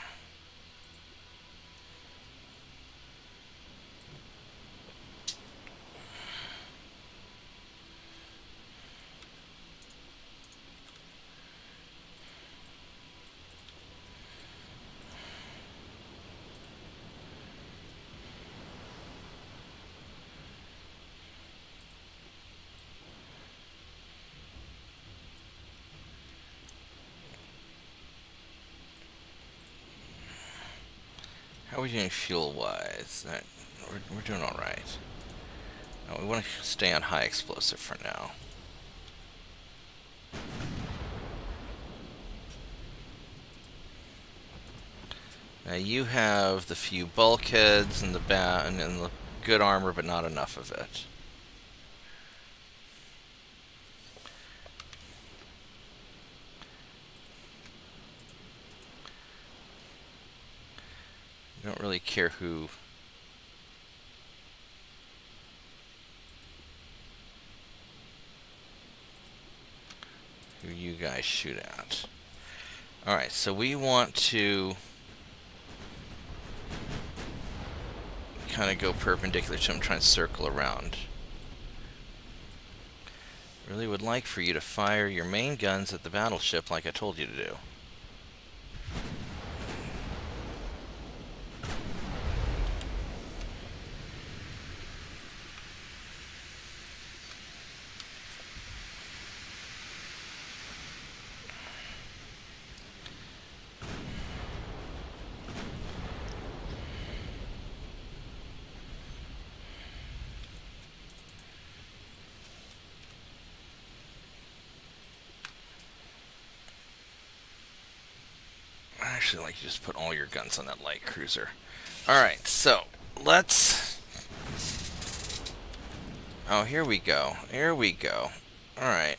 How are we doing fuel-wise? We're doing alright. We want to stay on high explosive for now. Now you have the few bulkheads and the good armor, but not enough of it. I don't really care who you guys shoot at. Alright, so we want to kind of go perpendicular to him, try and circle around. Really would like for you to fire your main guns at the battleship like I told you to do. I actually like you just put all your guns on that light cruiser. Alright, so let's... Oh, here we go. Here we go. Alright.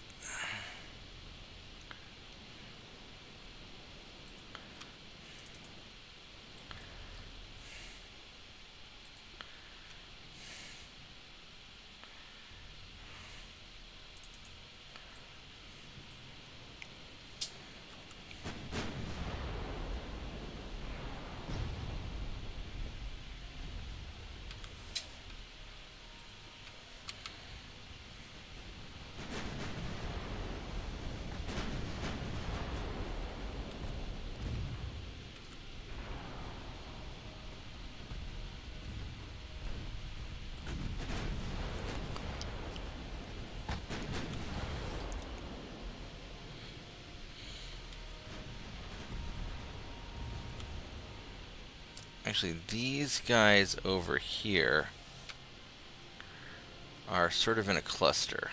Actually, these guys over here are sort of in a cluster.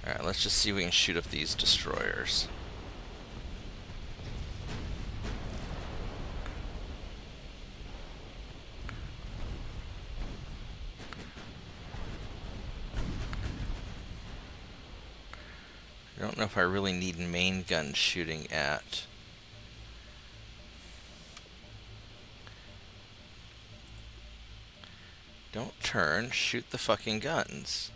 Alright, let's just see if we can shoot up these destroyers. I don't know if I really need main gun shooting at. Don't turn, shoot the fucking guns.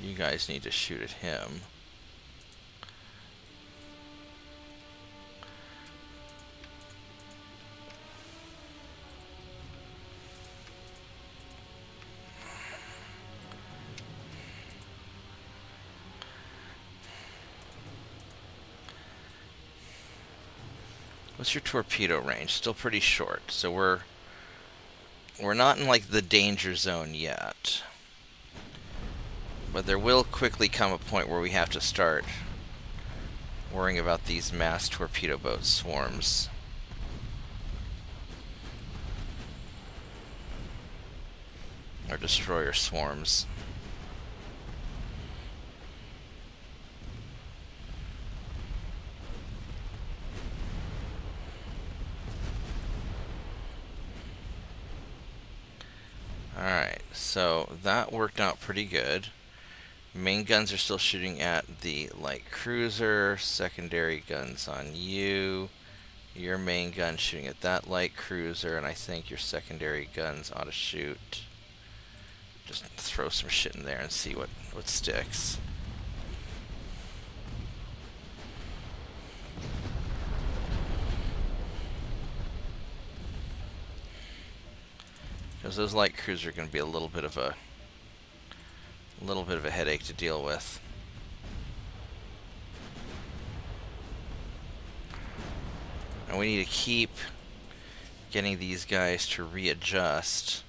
You guys need to shoot at him. What's your torpedo range? Still pretty short, so we're not in like the danger zone yet. But there will quickly come a point where we have to start worrying about these mass torpedo boat swarms. Or destroyer swarms. Alright, so that worked out pretty good. Main guns are still shooting at the light cruiser. Secondary guns on you. Your main gun shooting at that light cruiser, and I think your secondary guns ought to shoot. Just throw some shit in there and see what sticks. Because those light cruisers are going to be a little bit of a headache to deal with. And we need to keep getting these guys to readjust.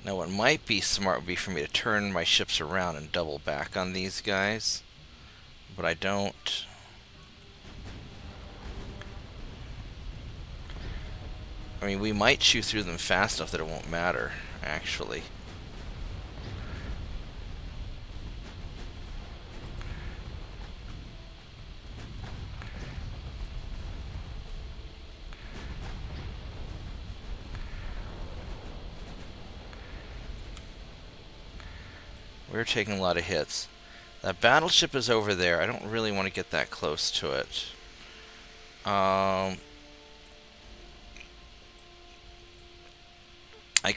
Now what might be smart would be for me to turn my ships around and double back on these guys. But I don't. I mean, we might chew through them fast enough that it won't matter, actually. We're taking a lot of hits. That battleship is over there. I don't really want to get that close to it. I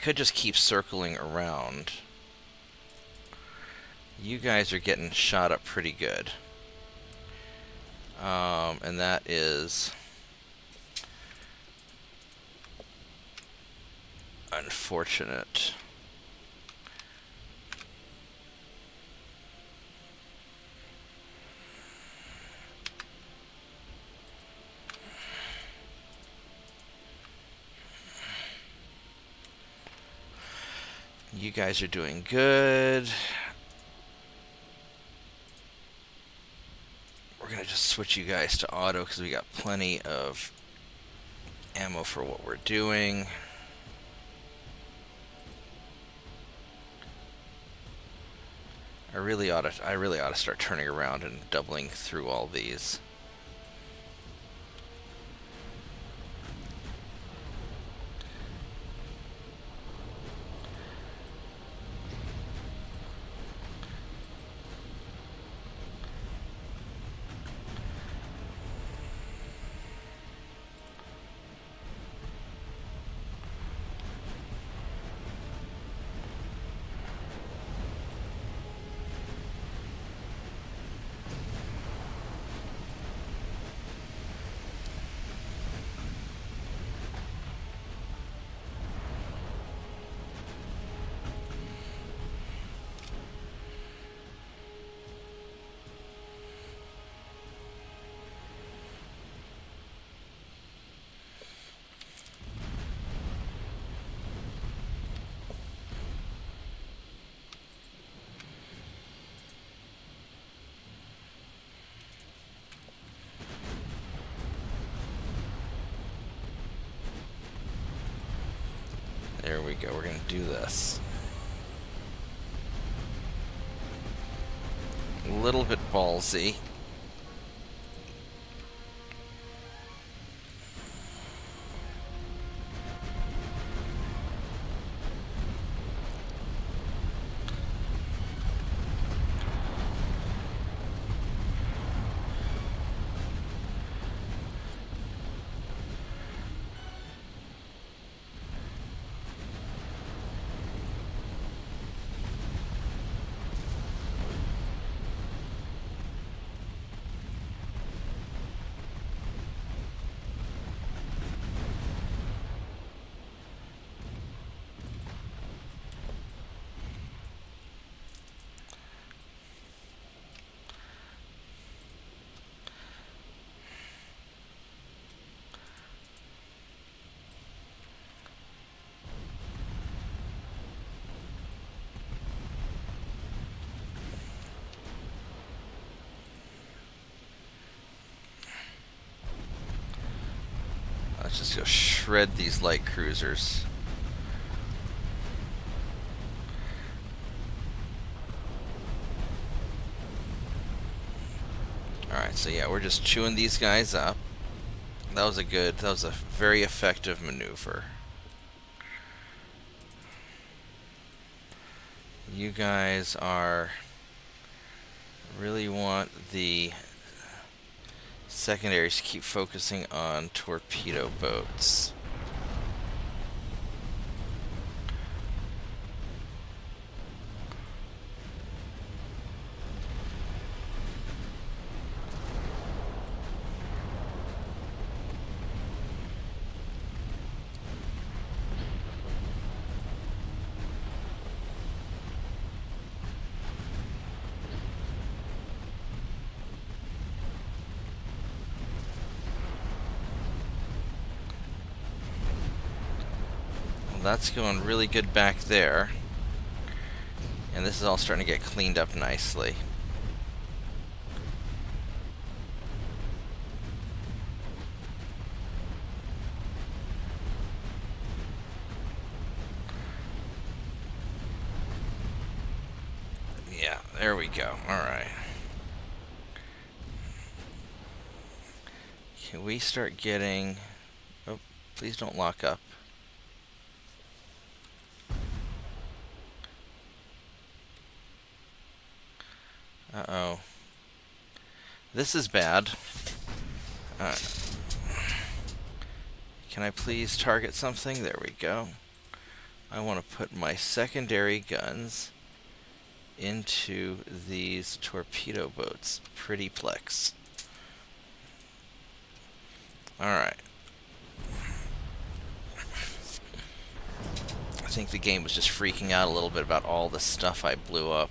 could just keep circling around. You guys are getting shot up pretty good. And that is unfortunate. You guys are doing good. we're gonna just switch you guys to auto because we got plenty of ammo for what we're doing. I really ought to start turning around and doubling through all these. There we go, we're gonna do this. A little bit ballsy. Let's just go shred these light cruisers. Alright, so yeah, we're just chewing these guys up. That was a very effective maneuver. You guys really want the secondaries to keep focusing on torpedo boats. That's going really good back there. And this is all starting to get cleaned up nicely. Yeah, there we go. Alright. Can we start getting... Oh, please don't lock up. Uh-oh. This is bad. Can I please target something? There we go. I want to put my secondary guns into these torpedo boats. Pretty plex. Alright. I think the game was just freaking out a little bit about all the stuff I blew up.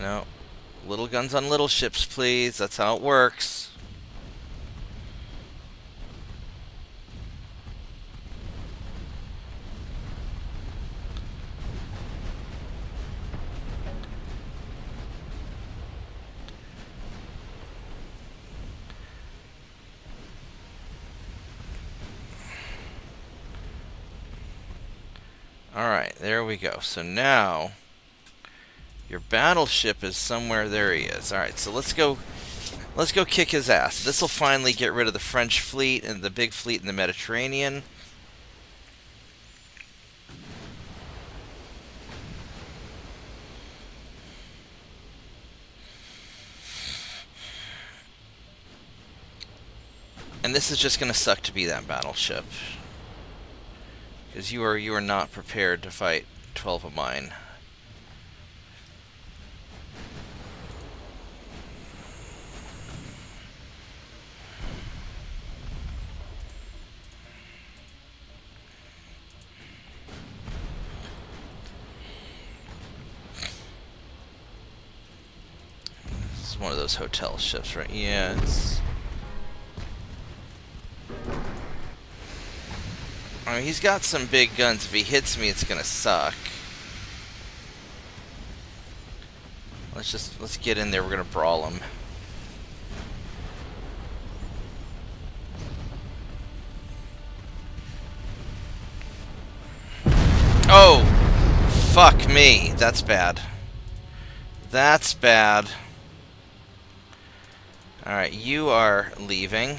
No. Little guns on little ships, please. That's how it works. Alright, there we go. So now, your battleship is somewhere. There he is. Alright, so let's go kick his ass. This will finally get rid of the French fleet and the big fleet in the Mediterranean. And this is just going to suck to be that battleship. Because you are not prepared to fight 12 of mine. This is one of those hotel ships, right? Yeah, it's... I mean, he's got some big guns. If he hits me, it's gonna suck. Let's get in there. We're gonna brawl him. Oh, fuck me. That's bad. That's bad. Alright, you are leaving.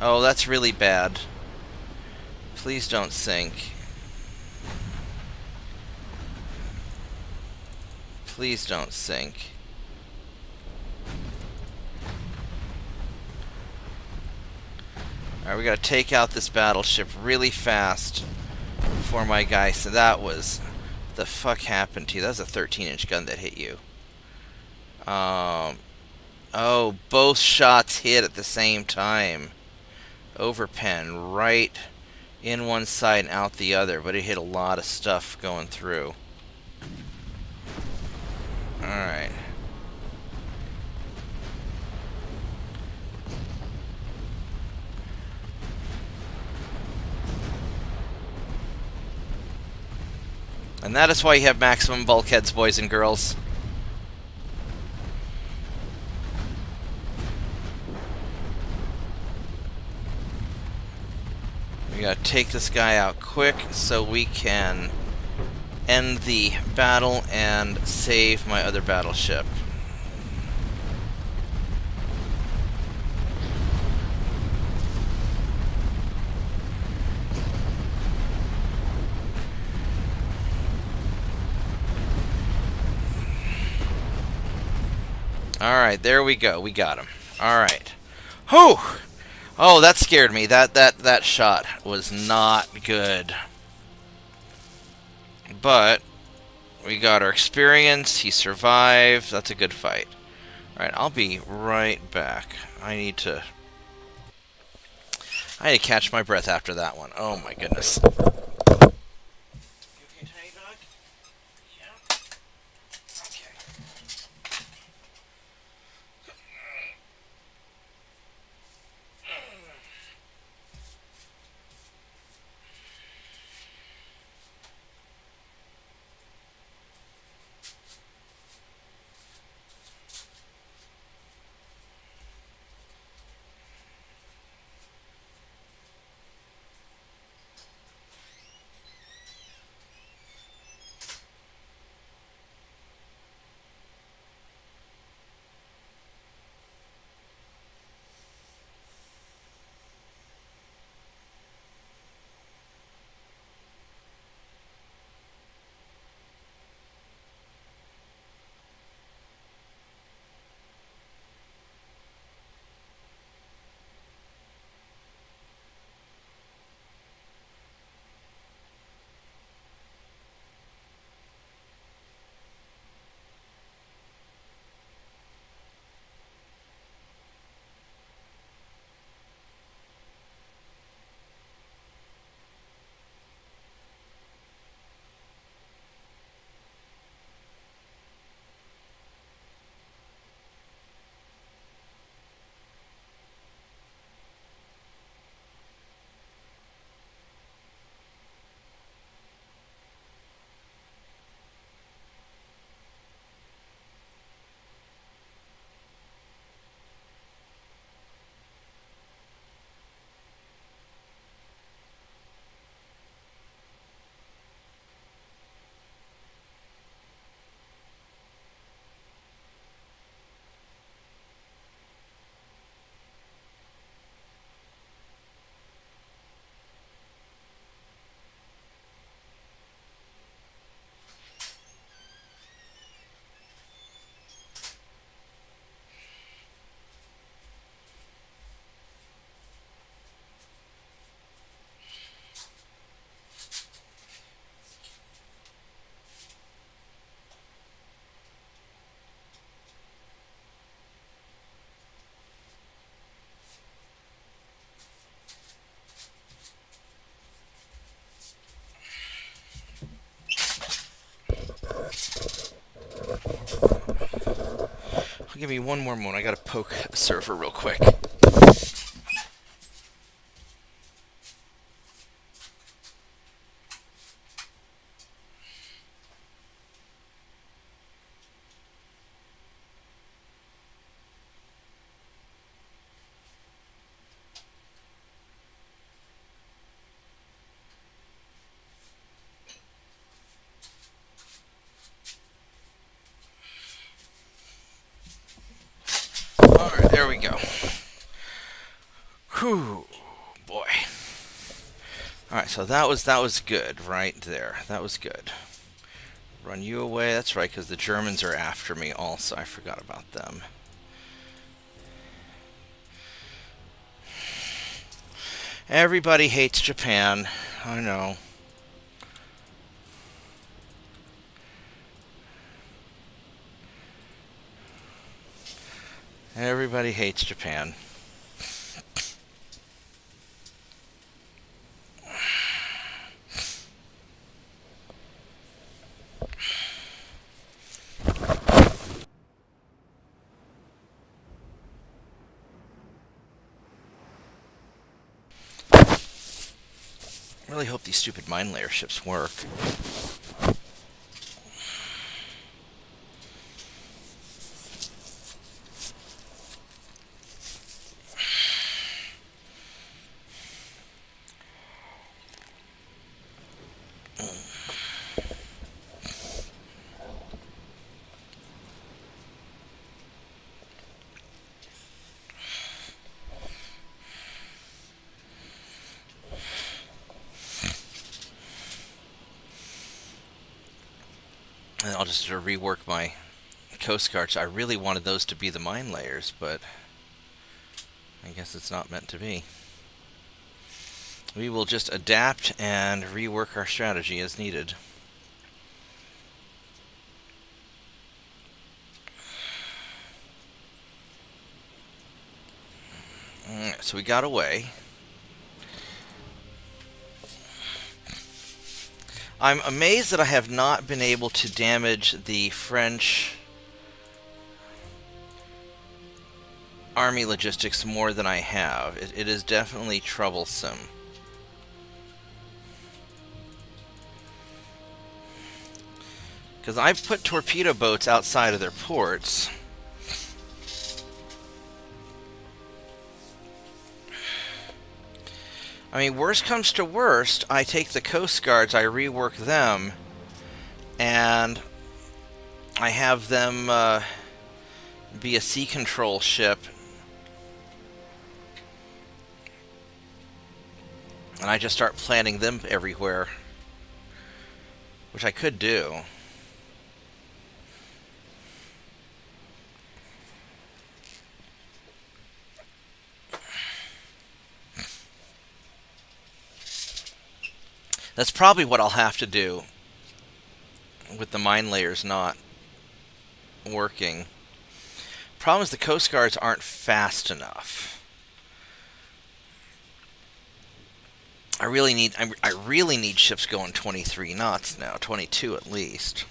Oh, that's really bad. Please don't sink. Please don't sink. Alright, we gotta take out this battleship really fast before my guy. So that was... What the fuck happened to you? That was a 13-inch gun that hit you. Oh, both shots hit at the same time. Overpen right in one side and out the other, but it hit a lot of stuff going through. Alright. And that is why you have maximum bulkheads, boys and girls. We gotta take this guy out quick so we can end the battle and save my other battleship. Alright, there we go. We got him. Alright. Whew! Oh, that scared me. That shot was not good. But we got our experience. He survived. That's a good fight. Alright, I'll be right back. I need to catch my breath after that one. Oh my goodness. You okay, tiny dog? Yeah. Okay. Give me one more moment. I gotta poke a server real quick. Alright, there we go. Whew, boy. Alright, so that was good right there. That was good. Run you away. That's right, because the Germans are after me also. I forgot about them. Everybody hates Japan. I know. Everybody hates Japan. I really hope these stupid Minelayer ships work. And I'll just rework my Coast Guards. I really wanted those to be the Minelayers, but I guess it's not meant to be. We will just adapt and rework our strategy as needed. Alright, so we got away. I'm amazed that I have not been able to damage the French army logistics more than I have. It is definitely troublesome. Because I've put torpedo boats outside of their ports. I mean, worst comes to worst, I take the Coast Guards, I rework them, and I have them be a sea control ship. And I just start planting them everywhere, which I could do. That's probably what I'll have to do with the Minelayers not working. Problem is the Coast Guards aren't fast enough. I really need ships going 23 knots now, 22 at least.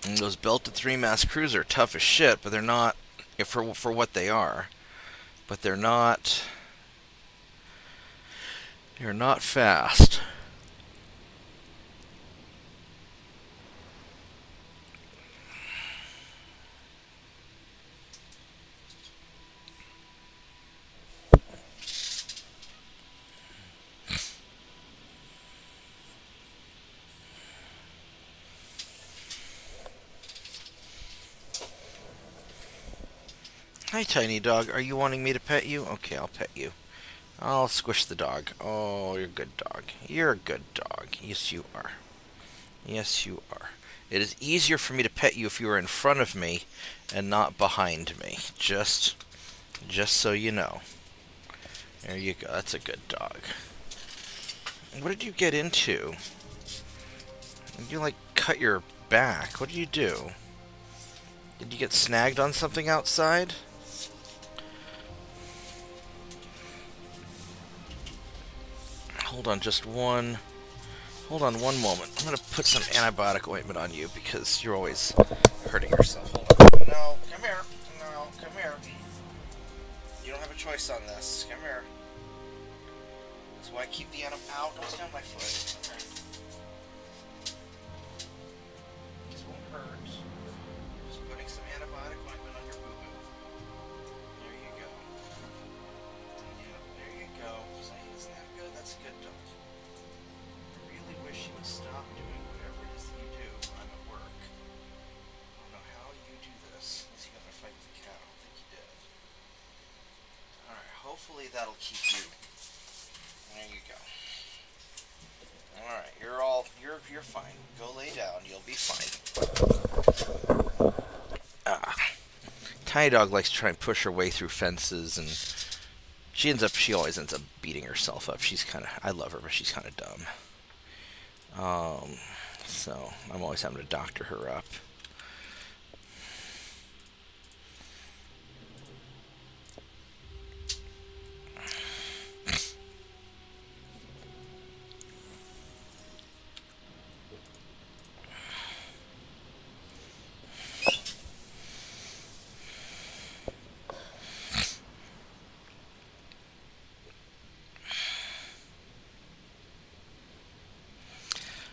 And those Belted 3-mast cruisers are tough as shit, but they're not, for what they are. But they're not fast. Hi, tiny dog. Are you wanting me to pet you? Okay, I'll pet you. I'll squish the dog. Oh, you're a good dog. You're a good dog. Yes, you are. Yes, you are. It is easier for me to pet you if you are in front of me and not behind me. Just so you know. There you go. That's a good dog. What did you get into? Did you, like, cut your back? What did you do? Did you get snagged on something outside? Hold on just one... Hold on one moment. I'm going to put some antibiotic ointment on you because you're always hurting yourself. Hold on. No, come here. No, come here. You don't have a choice on this. Come here. That's why I keep the antibiotic out. Don't stand on my foot. Okay. This won't hurt. Just putting some antibiotic ointment on your boo-boo. There you go. Yeah, there you go. See, isn't that good? That's a good dog. I really wish you would stop doing whatever it is that you do when I'm at work. I don't know how you do this. Is he going to fight the cat? I don't think he did. Alright, hopefully that'll keep you. There you go. Alright, you're fine. Go lay down, you'll be fine. Tiny dog likes to try and push her way through fences, and she always ends up beating herself up. She's kinda, I love her, but she's kinda dumb. So I'm always having to doctor her up.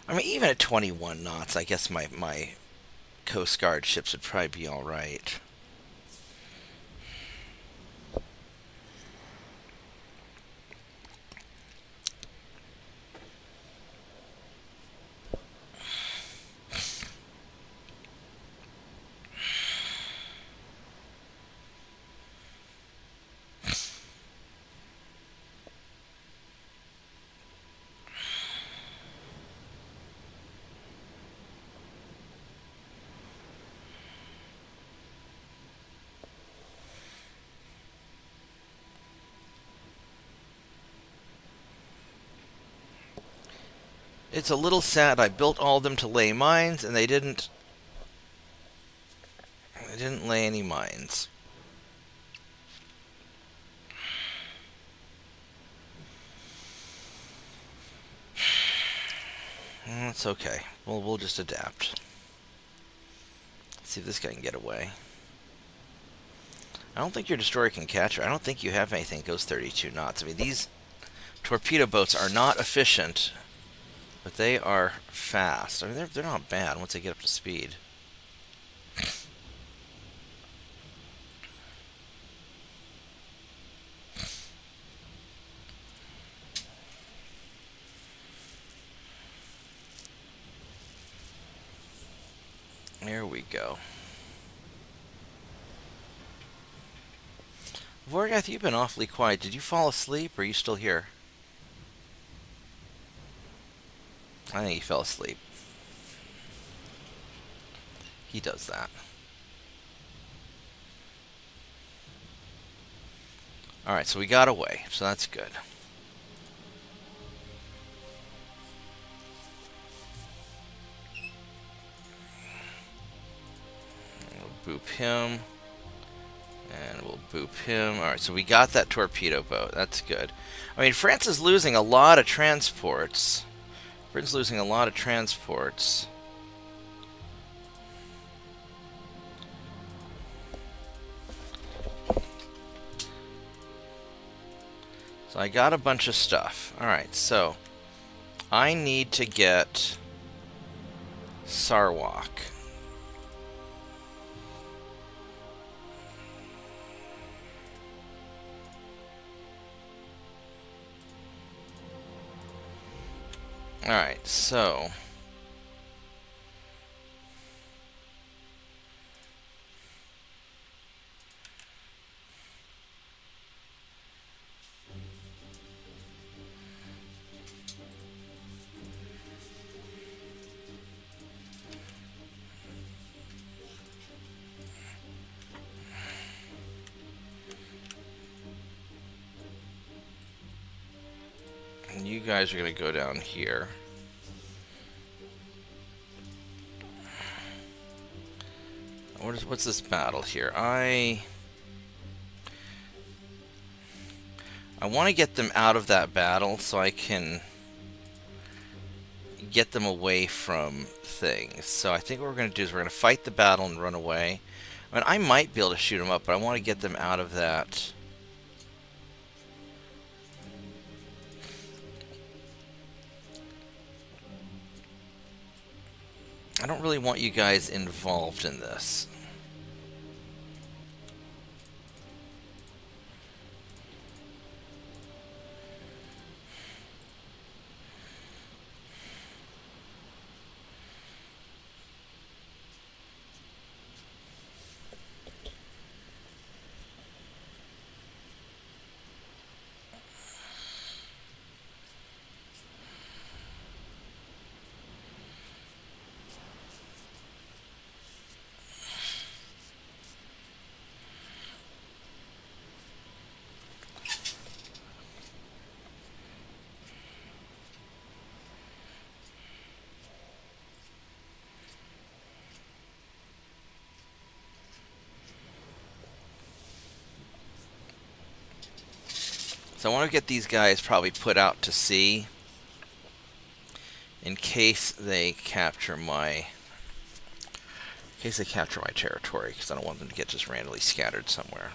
I mean, even at 21 knots, I guess my Coast Guard ships would probably be alright. It's a little sad. I built all of them to lay mines, and they didn't lay any mines. That's okay. We'll just adapt. Let's see if this guy can get away. I don't think your destroyer can catch her. I don't think you have anything that goes 32 knots. I mean, these torpedo boats are not efficient, but they are fast. I mean, they're not bad once they get up to speed. There we go. Vorgath, you've been awfully quiet. Did you fall asleep, or are you still here? I think he fell asleep. He does that. Alright, so we got away, so that's good. We'll boop him. And we'll boop him. Alright, so we got that torpedo boat. That's good. I mean, France is losing a lot of transports. Britain's losing a lot of transports. So I got a bunch of stuff. Alright, so I need to get Sarwak. Alright, so and you guys are going to go down here. What's this battle here? I I want to get them out of that battle so I can get them away from things. So I think what we're going to do is we're going to fight the battle and run away. I mean, I might be able to shoot them up, but I want to get them out of that. I don't really want you guys involved in this. So I want to get these guys probably put out to sea in case they capture my territory, because I don't want them to get just randomly scattered somewhere.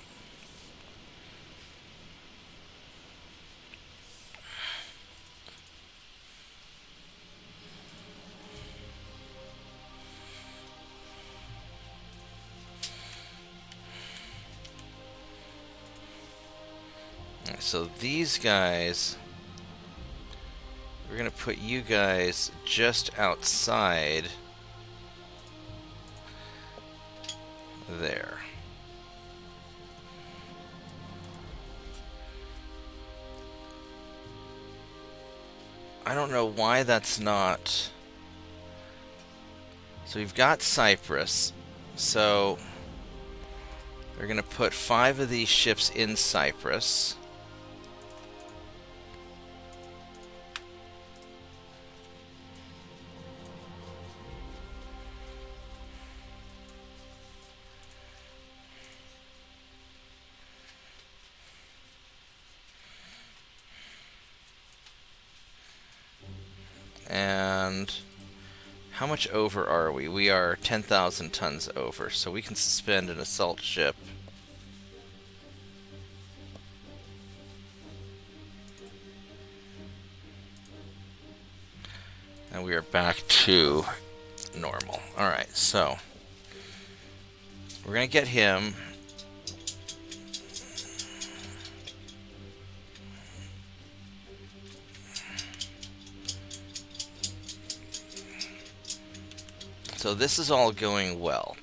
So these guys, we're going to put you guys just outside there. I don't know why that's not. So we've got Cyprus. So we're going to put 5 of these ships in Cyprus. And how much over are we? We are 10,000 tons over, so we can suspend an assault ship. And we are back to normal. Alright, so we're going to get him. So this is all going well.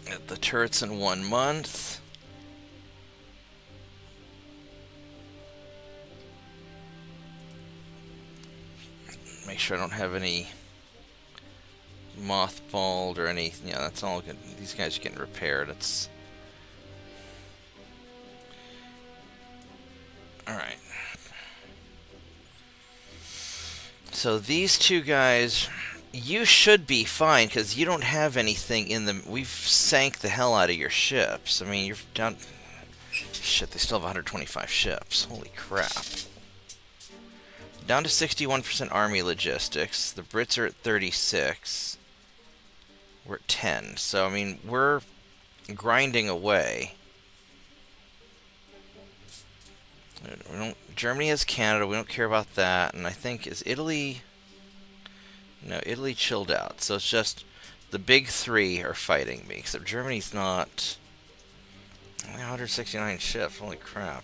Get the turrets in 1 month. Make sure I don't have any mothballed or any. Yeah, that's all good. These guys are getting repaired. It's all right. So these 2 guys, you should be fine because you don't have anything in them. We've sank the hell out of your ships. I mean, you're down. Shit, they still have 125 ships. Holy crap. Down to 61% army logistics. The Brits are at 36. We're at 10. So, I mean, we're grinding away. Germany has Canada. We don't care about that. And I think, is Italy... No, Italy chilled out. So it's just the big 3 are fighting me. Except Germany's not... 169 ships. Holy crap.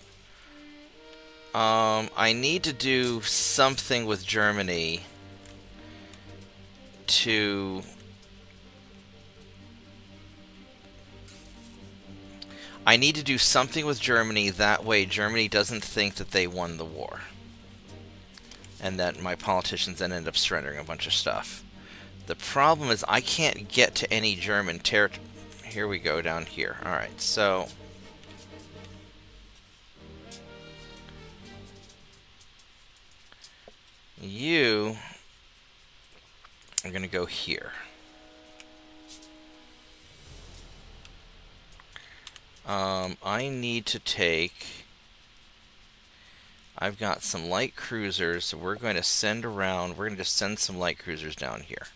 I need to do something with Germany to... I need to do something with Germany, that way Germany doesn't think that they won the war. And that my politicians then end up surrendering a bunch of stuff. The problem is I can't get to any German territory. here we go down here. Alright, so you are going to go here. I need to take... I've got some light cruisers, so we're going to send around... We're going to just send some light cruisers down here.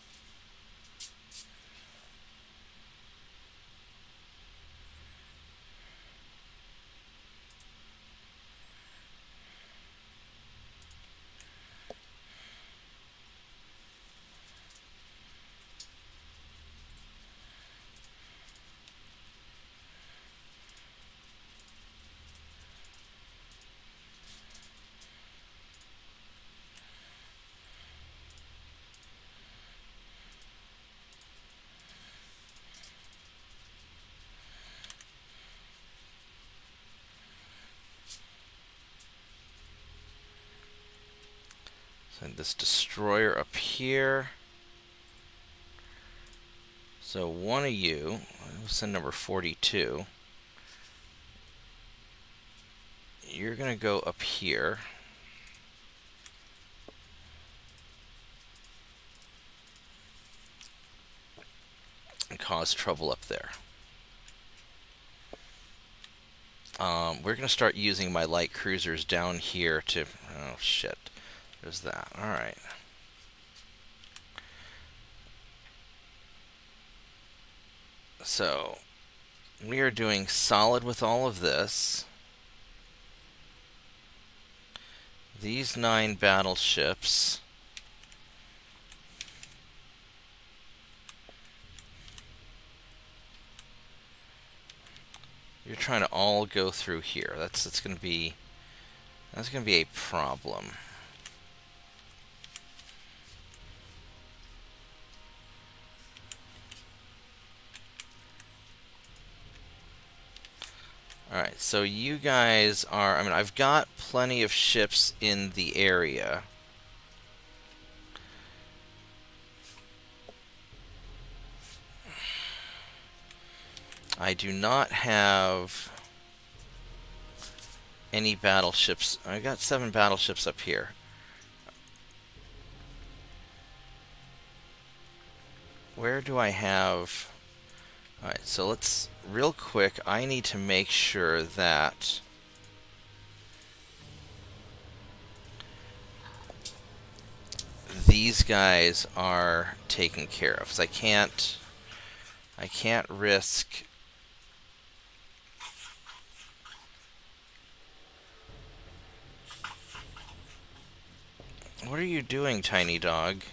Send this destroyer up here. So one of you, we'll send number 42. You're going to go up here. And cause trouble up there. We're going to start using my light cruisers down here to... Oh, shit. There's that. Alright. So, we are doing solid with all of this. These 9 battleships... You're trying to all go through here. That's going to be a problem. Alright, so you guys are... I mean, I've got plenty of ships in the area. I do not have any battleships. I got 7 battleships up here. Where do I have... Alright, so let's... Real quick, I need to make sure that... these guys are taken care of. 'Cause I can't risk... What are you doing, tiny dog?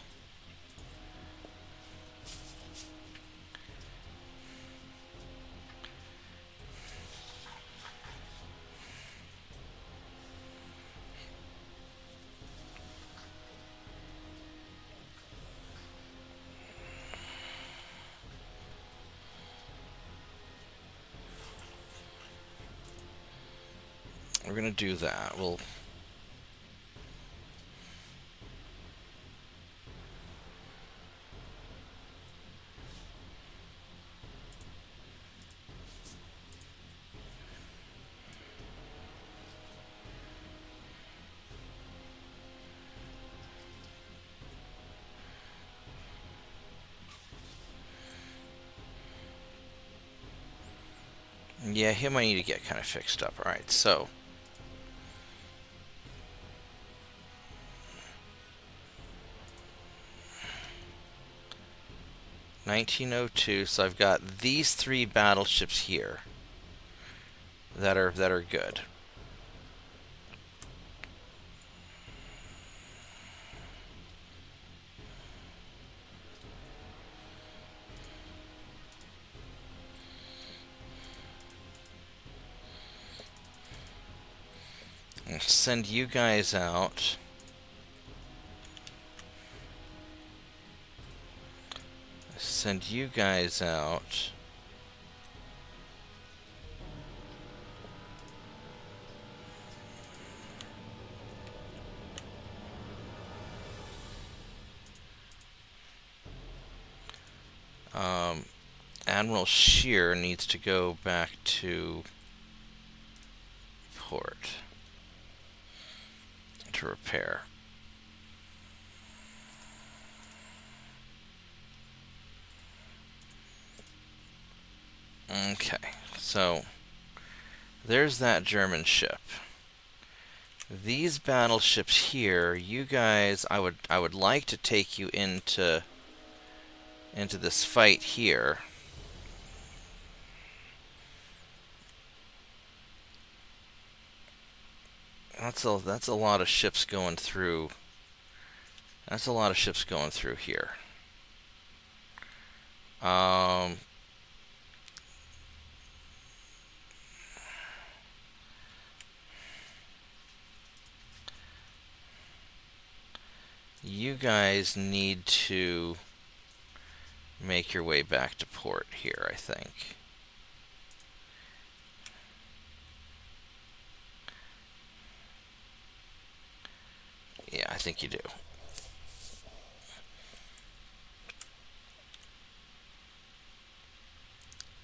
We're gonna do that. We'll... Yeah, him I need to get kind of fixed up. Alright, so... 1902, so I've got these 3 battleships here that are good. I'll send you guys out. Send you guys out. Admiral Shear needs to go back to port to repair. Okay, so there's that German ship. These battleships here, you guys, I would like to take you into this fight here. That's a lot of ships going through. That's a lot of ships going through here. You guys need to make your way back to port here, I think. Yeah, I think you do.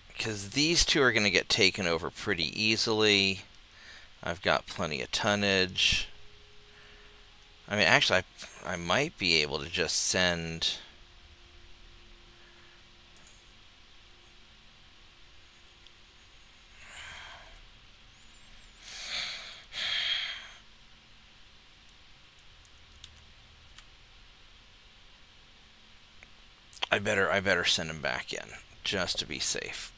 Because these two are going to get taken over pretty easily. I've got plenty of tonnage. I mean, actually, I might be able to just send... I better send him back in, just to be safe.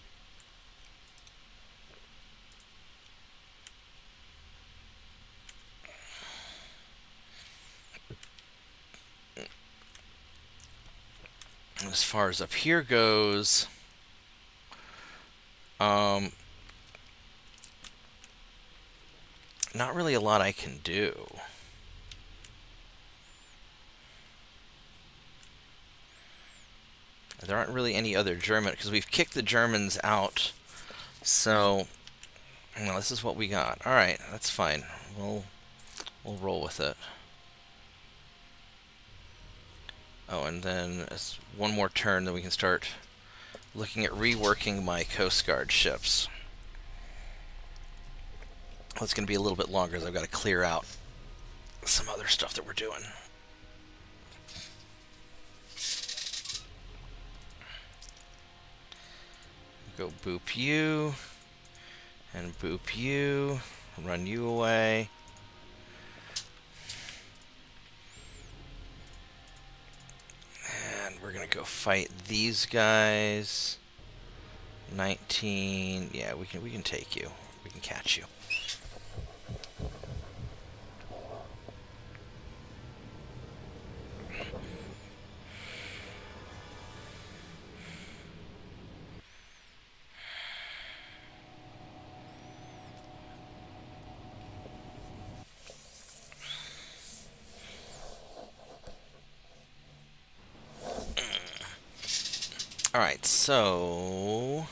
As far as up here goes, not really a lot I can do. There aren't really any other German, because we've kicked the Germans out. So, well, this is what we got. All right, that's fine. We'll roll with it. Oh, and then one more turn, then we can start looking at reworking my Coast Guard ships. Well, it's going to be a little bit longer, as I've got to clear out some other stuff that we're doing. Go boop you, and boop you, run you away. And we're gonna go fight these guys. 19, yeah, we can take you. We can catch you. Alright, so...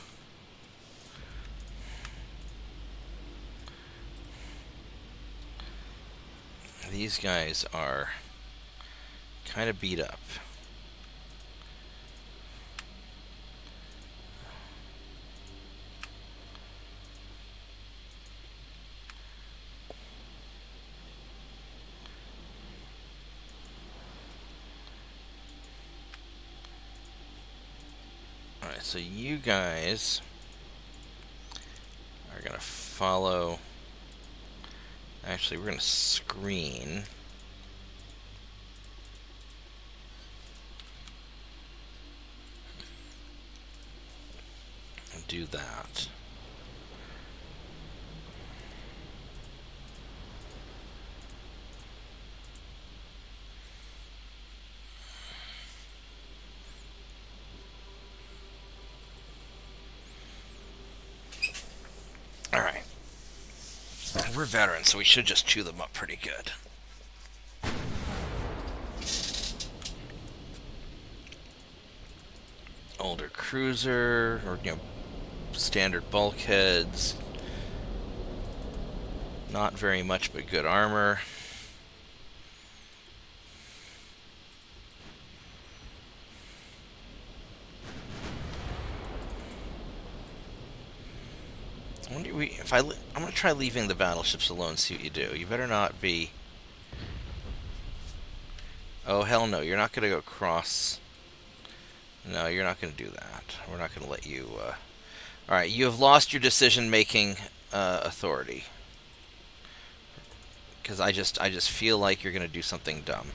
these guys are kind of beat up. Alright, so you guys are going to follow... Actually, we're going to screen. And do that. Alright. We're veterans, so we should just chew them up pretty good. Older cruiser, or, standard bulkheads. Not very much, but good armor. I'm gonna try leaving the battleships alone. See what you do. You better not be. Oh hell no! You're not gonna go cross. No, you're not gonna do that. We're not gonna let you. All right, you have lost your decision-making authority. Because I just feel like you're gonna do something dumb.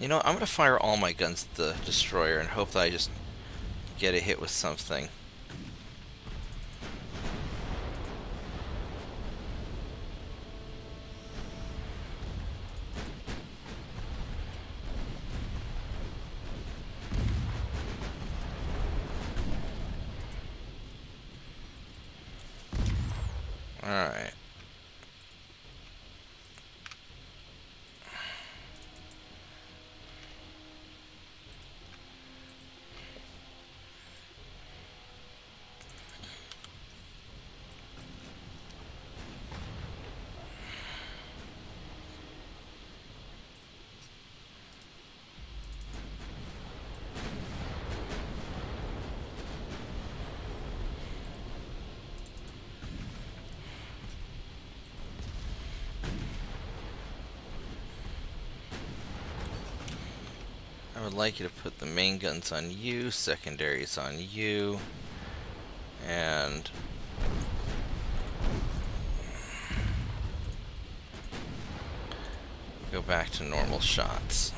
You know, I'm gonna fire all my guns at the destroyer and hope that I just get a hit with something. Alright. I would like you to put the main guns on you, secondaries on you, and go back to normal shots.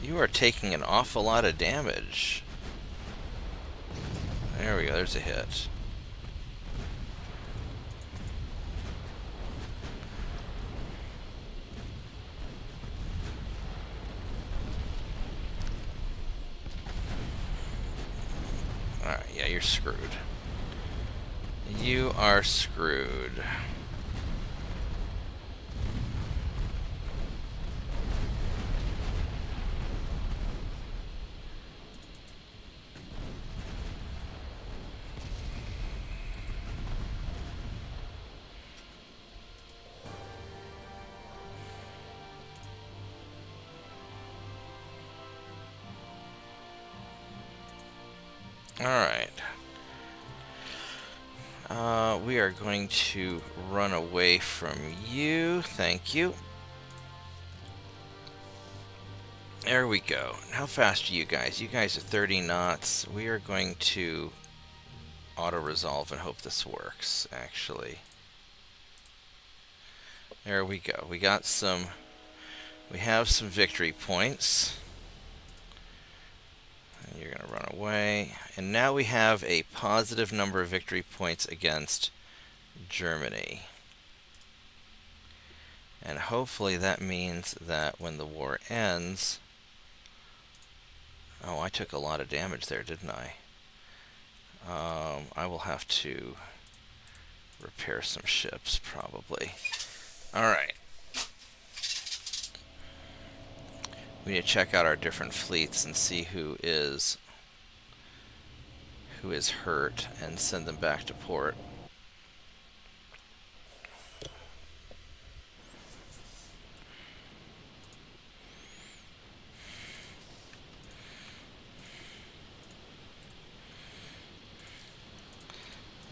You are taking an awful lot of damage. There we go, there's a hit. Alright, yeah, you're screwed. You are screwed. Alright. We are going to run away from you. Thank you. There we go. How fast are you guys? You guys are 30 knots. We are going to auto-resolve and hope this works, actually. There we go. We have some victory points. And you're going to run away. And now we have a positive number of victory points against Germany. And hopefully that means that when the war ends... Oh, I took a lot of damage there, didn't I? I will have to repair some ships, probably. Alright. We need to check out our different fleets and see who is hurt and send them back to port.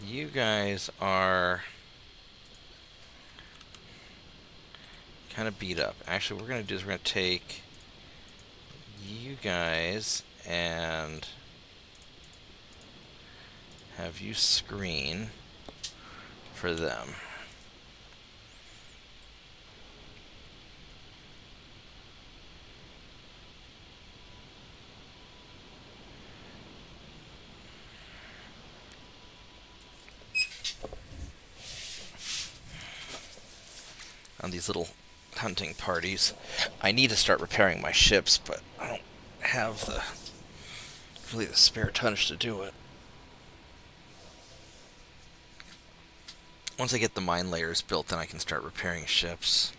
You guys are kind of beat up. Actually, what we're going to do is we're going to take you guys and have you screen for them. On these little hunting parties. I need to start repairing my ships, but I don't have really the spare tonnage to do it. Once I get the mine layers built, then I can start repairing ships.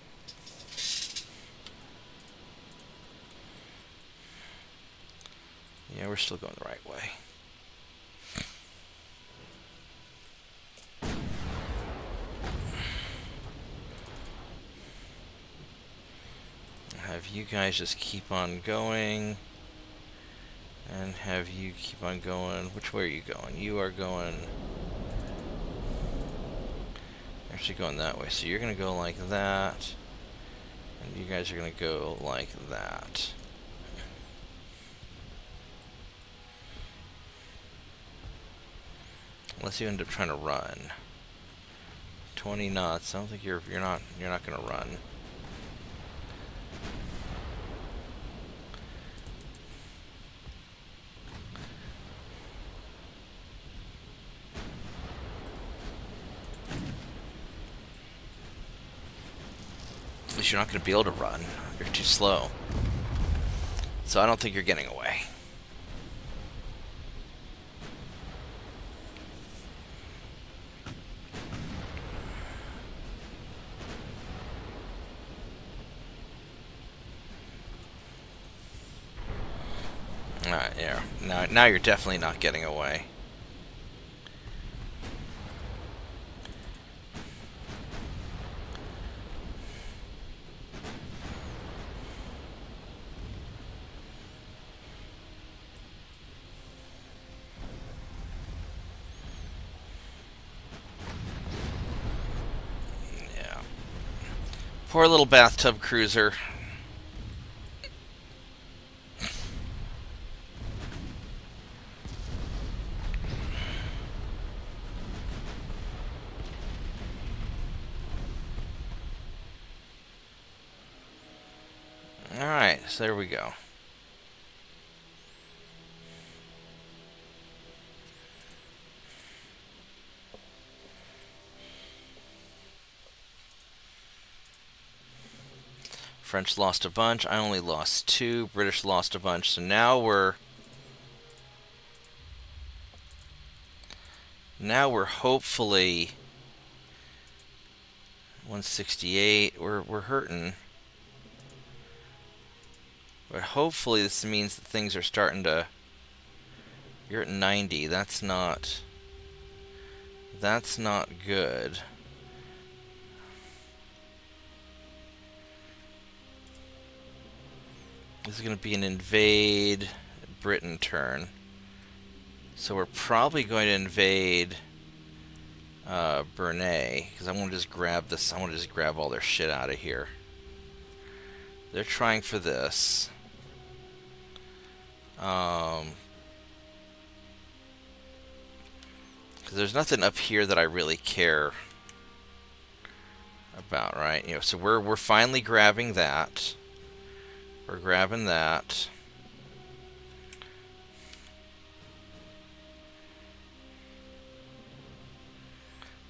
Yeah, we're still going the right way. Have you guys just keep on going, and have you keep on going. Which way are you going? You are going... actually going that way. So you're going to go like that, and you guys are going to go like that. Unless you end up trying to run. 20 knots. I don't think you're not going to run. At least you're not going to be able to run. You're too slow. So I don't think you're getting away. Alright, yeah. Now you're definitely not getting away. Yeah. Poor little bathtub cruiser. Alright, so there we go. French lost a bunch. I only lost 2. British lost a bunch. So now we're hopefully 168. We're hurting. But hopefully this means that things are starting to... You're at 90. That's not good. This is going to be an invade Britain turn. So we're probably going to invade Brunei, because I want to just grab this. I want to just grab all their shit out of here. They're trying for this. Because there's nothing up here that I really care about, right? You know, so we're finally grabbing that. We're grabbing that.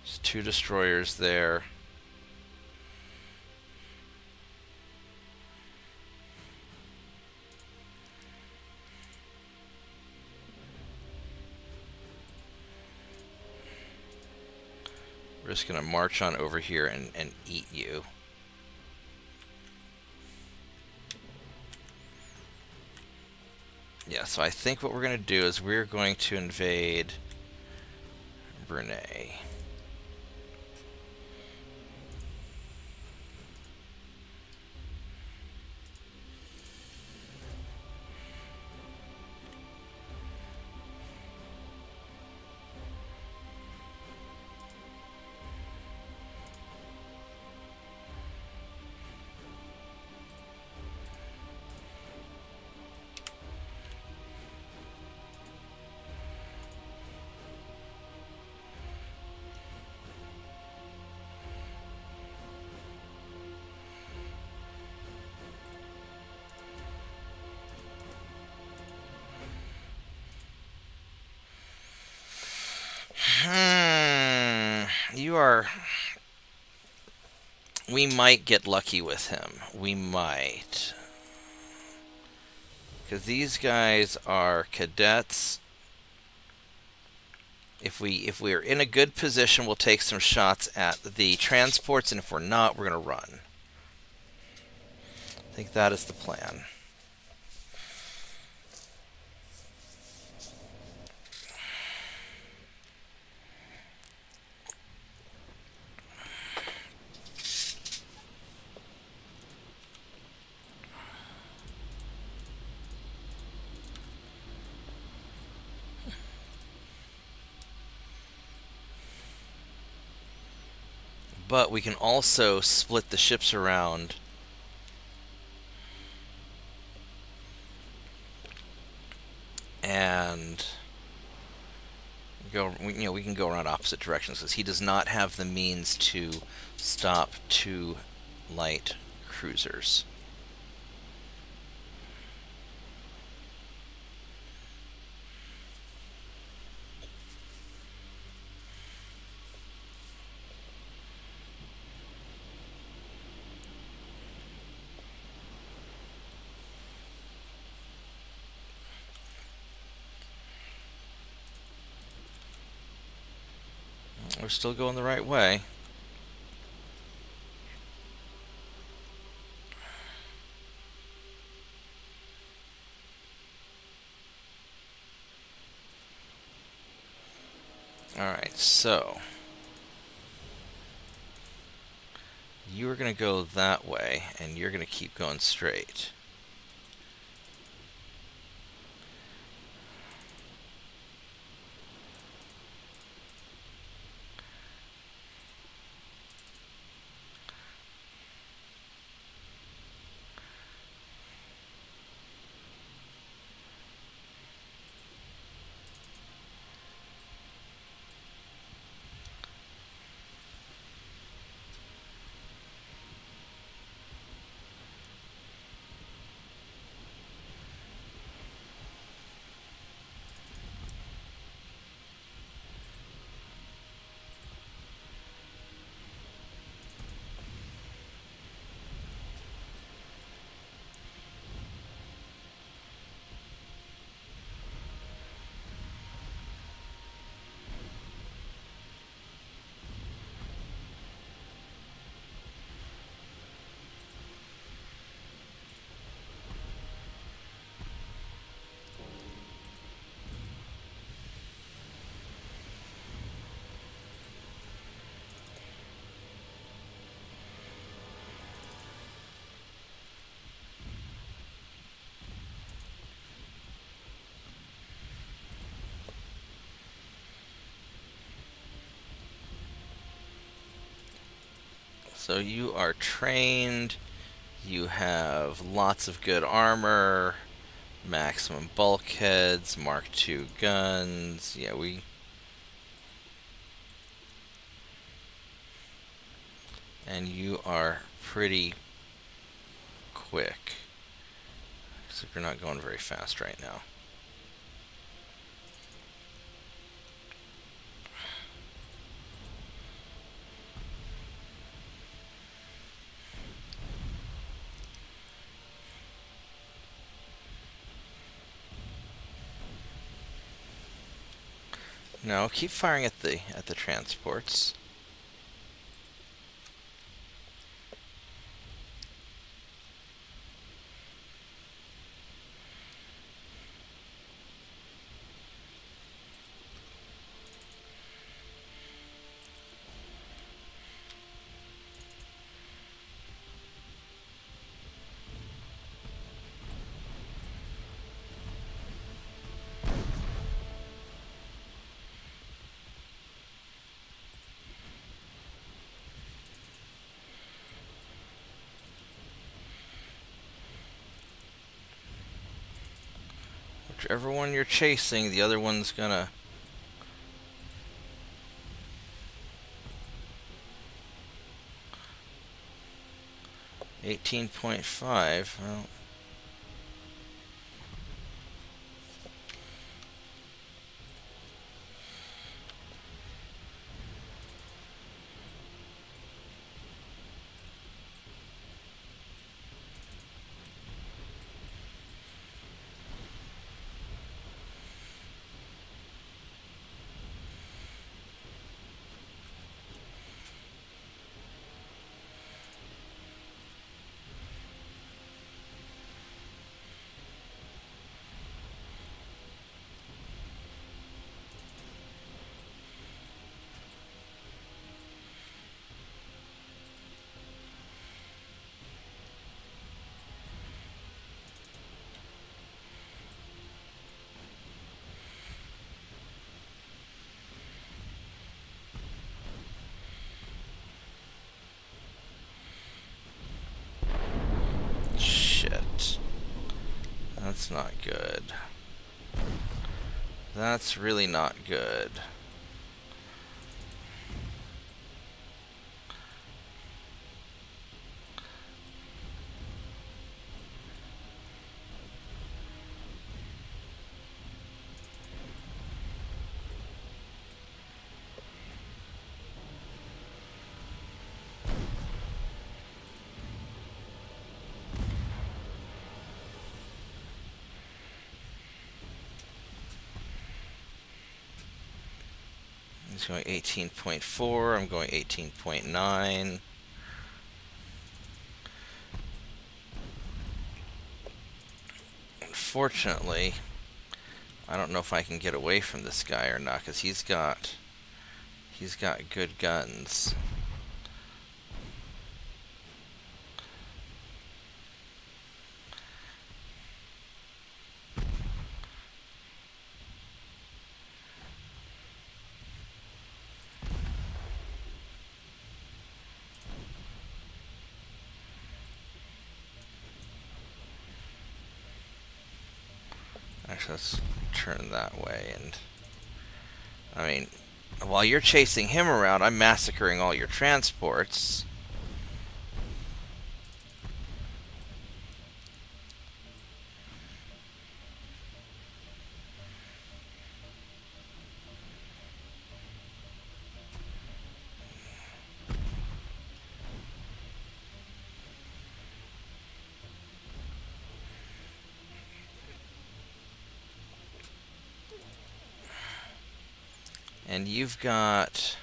There's 2 destroyers there. We're just going to march on over here and eat you. Yeah, so I think what we're going to do is we're going to invade Brunei. We might get lucky with him. We might. Because these guys are cadets. If we're in a good position, we'll take some shots at the transports, and if we're not, we're going to run. I think that is the plan. But we can also split the ships around and go. We can go around opposite directions because he does not have the means to stop 2 light cruisers. We're still going the right way. Alright, so you're going to go that way, and you're going to keep going straight. So you are trained, you have lots of good armor, maximum bulkheads, Mark II guns. Yeah, and you are pretty quick. Except you're not going very fast right now. No, keep firing at the transports. Whichever one you're chasing, the other one's gonna... $18.5. Well, That's not good. That's really not good. He's going 18.4, I'm going 18.9. Unfortunately, I don't know if I can get away from this guy or not, because he's got good guns. Actually, let's turn that way. And I mean, while you're chasing him around, I'm massacring all your transports. And you've got...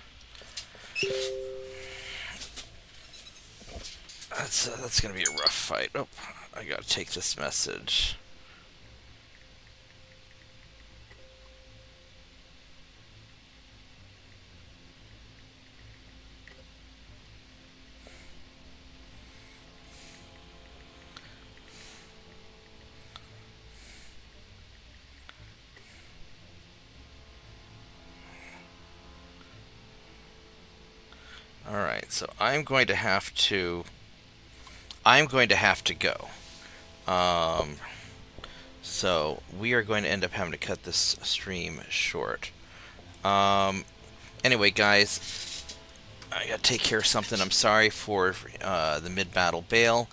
That's gonna be a rough fight. Oh, I gotta take this message. Alright, so I'm going to have to go. So we are going to end up having to cut this stream short. Anyway, guys, I gotta take care of something. I'm sorry for the mid-battle bail.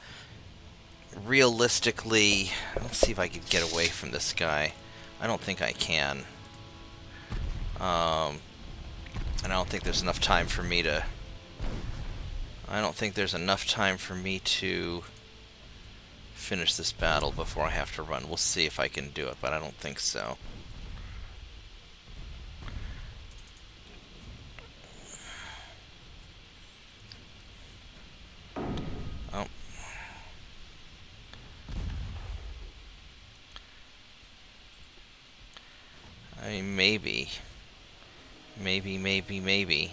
Realistically, let's see if I can get away from this guy. I don't think I can. And I don't think there's enough time for me to... finish this battle before I have to run. We'll see if I can do it, but I don't think so. Oh. I mean, maybe. Maybe.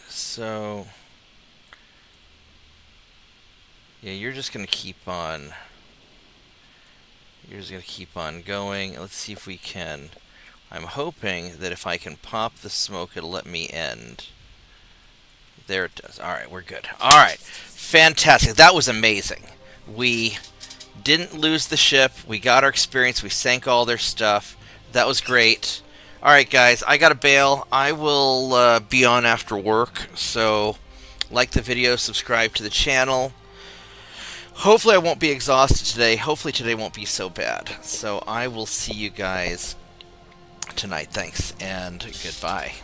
So, yeah, you're just gonna keep on going. Let's see if we can. I'm hoping that if I can pop the smoke, it'll let me end. There it does. Alright, we're good. Alright, fantastic. That was amazing. We didn't lose the ship. We got our experience. We sank all their stuff. That was great. Alright, guys, I gotta bail. I will be on after work, so like the video, subscribe to the channel. Hopefully I won't be exhausted today. Hopefully today won't be so bad. So I will see you guys tonight. Thanks, and goodbye.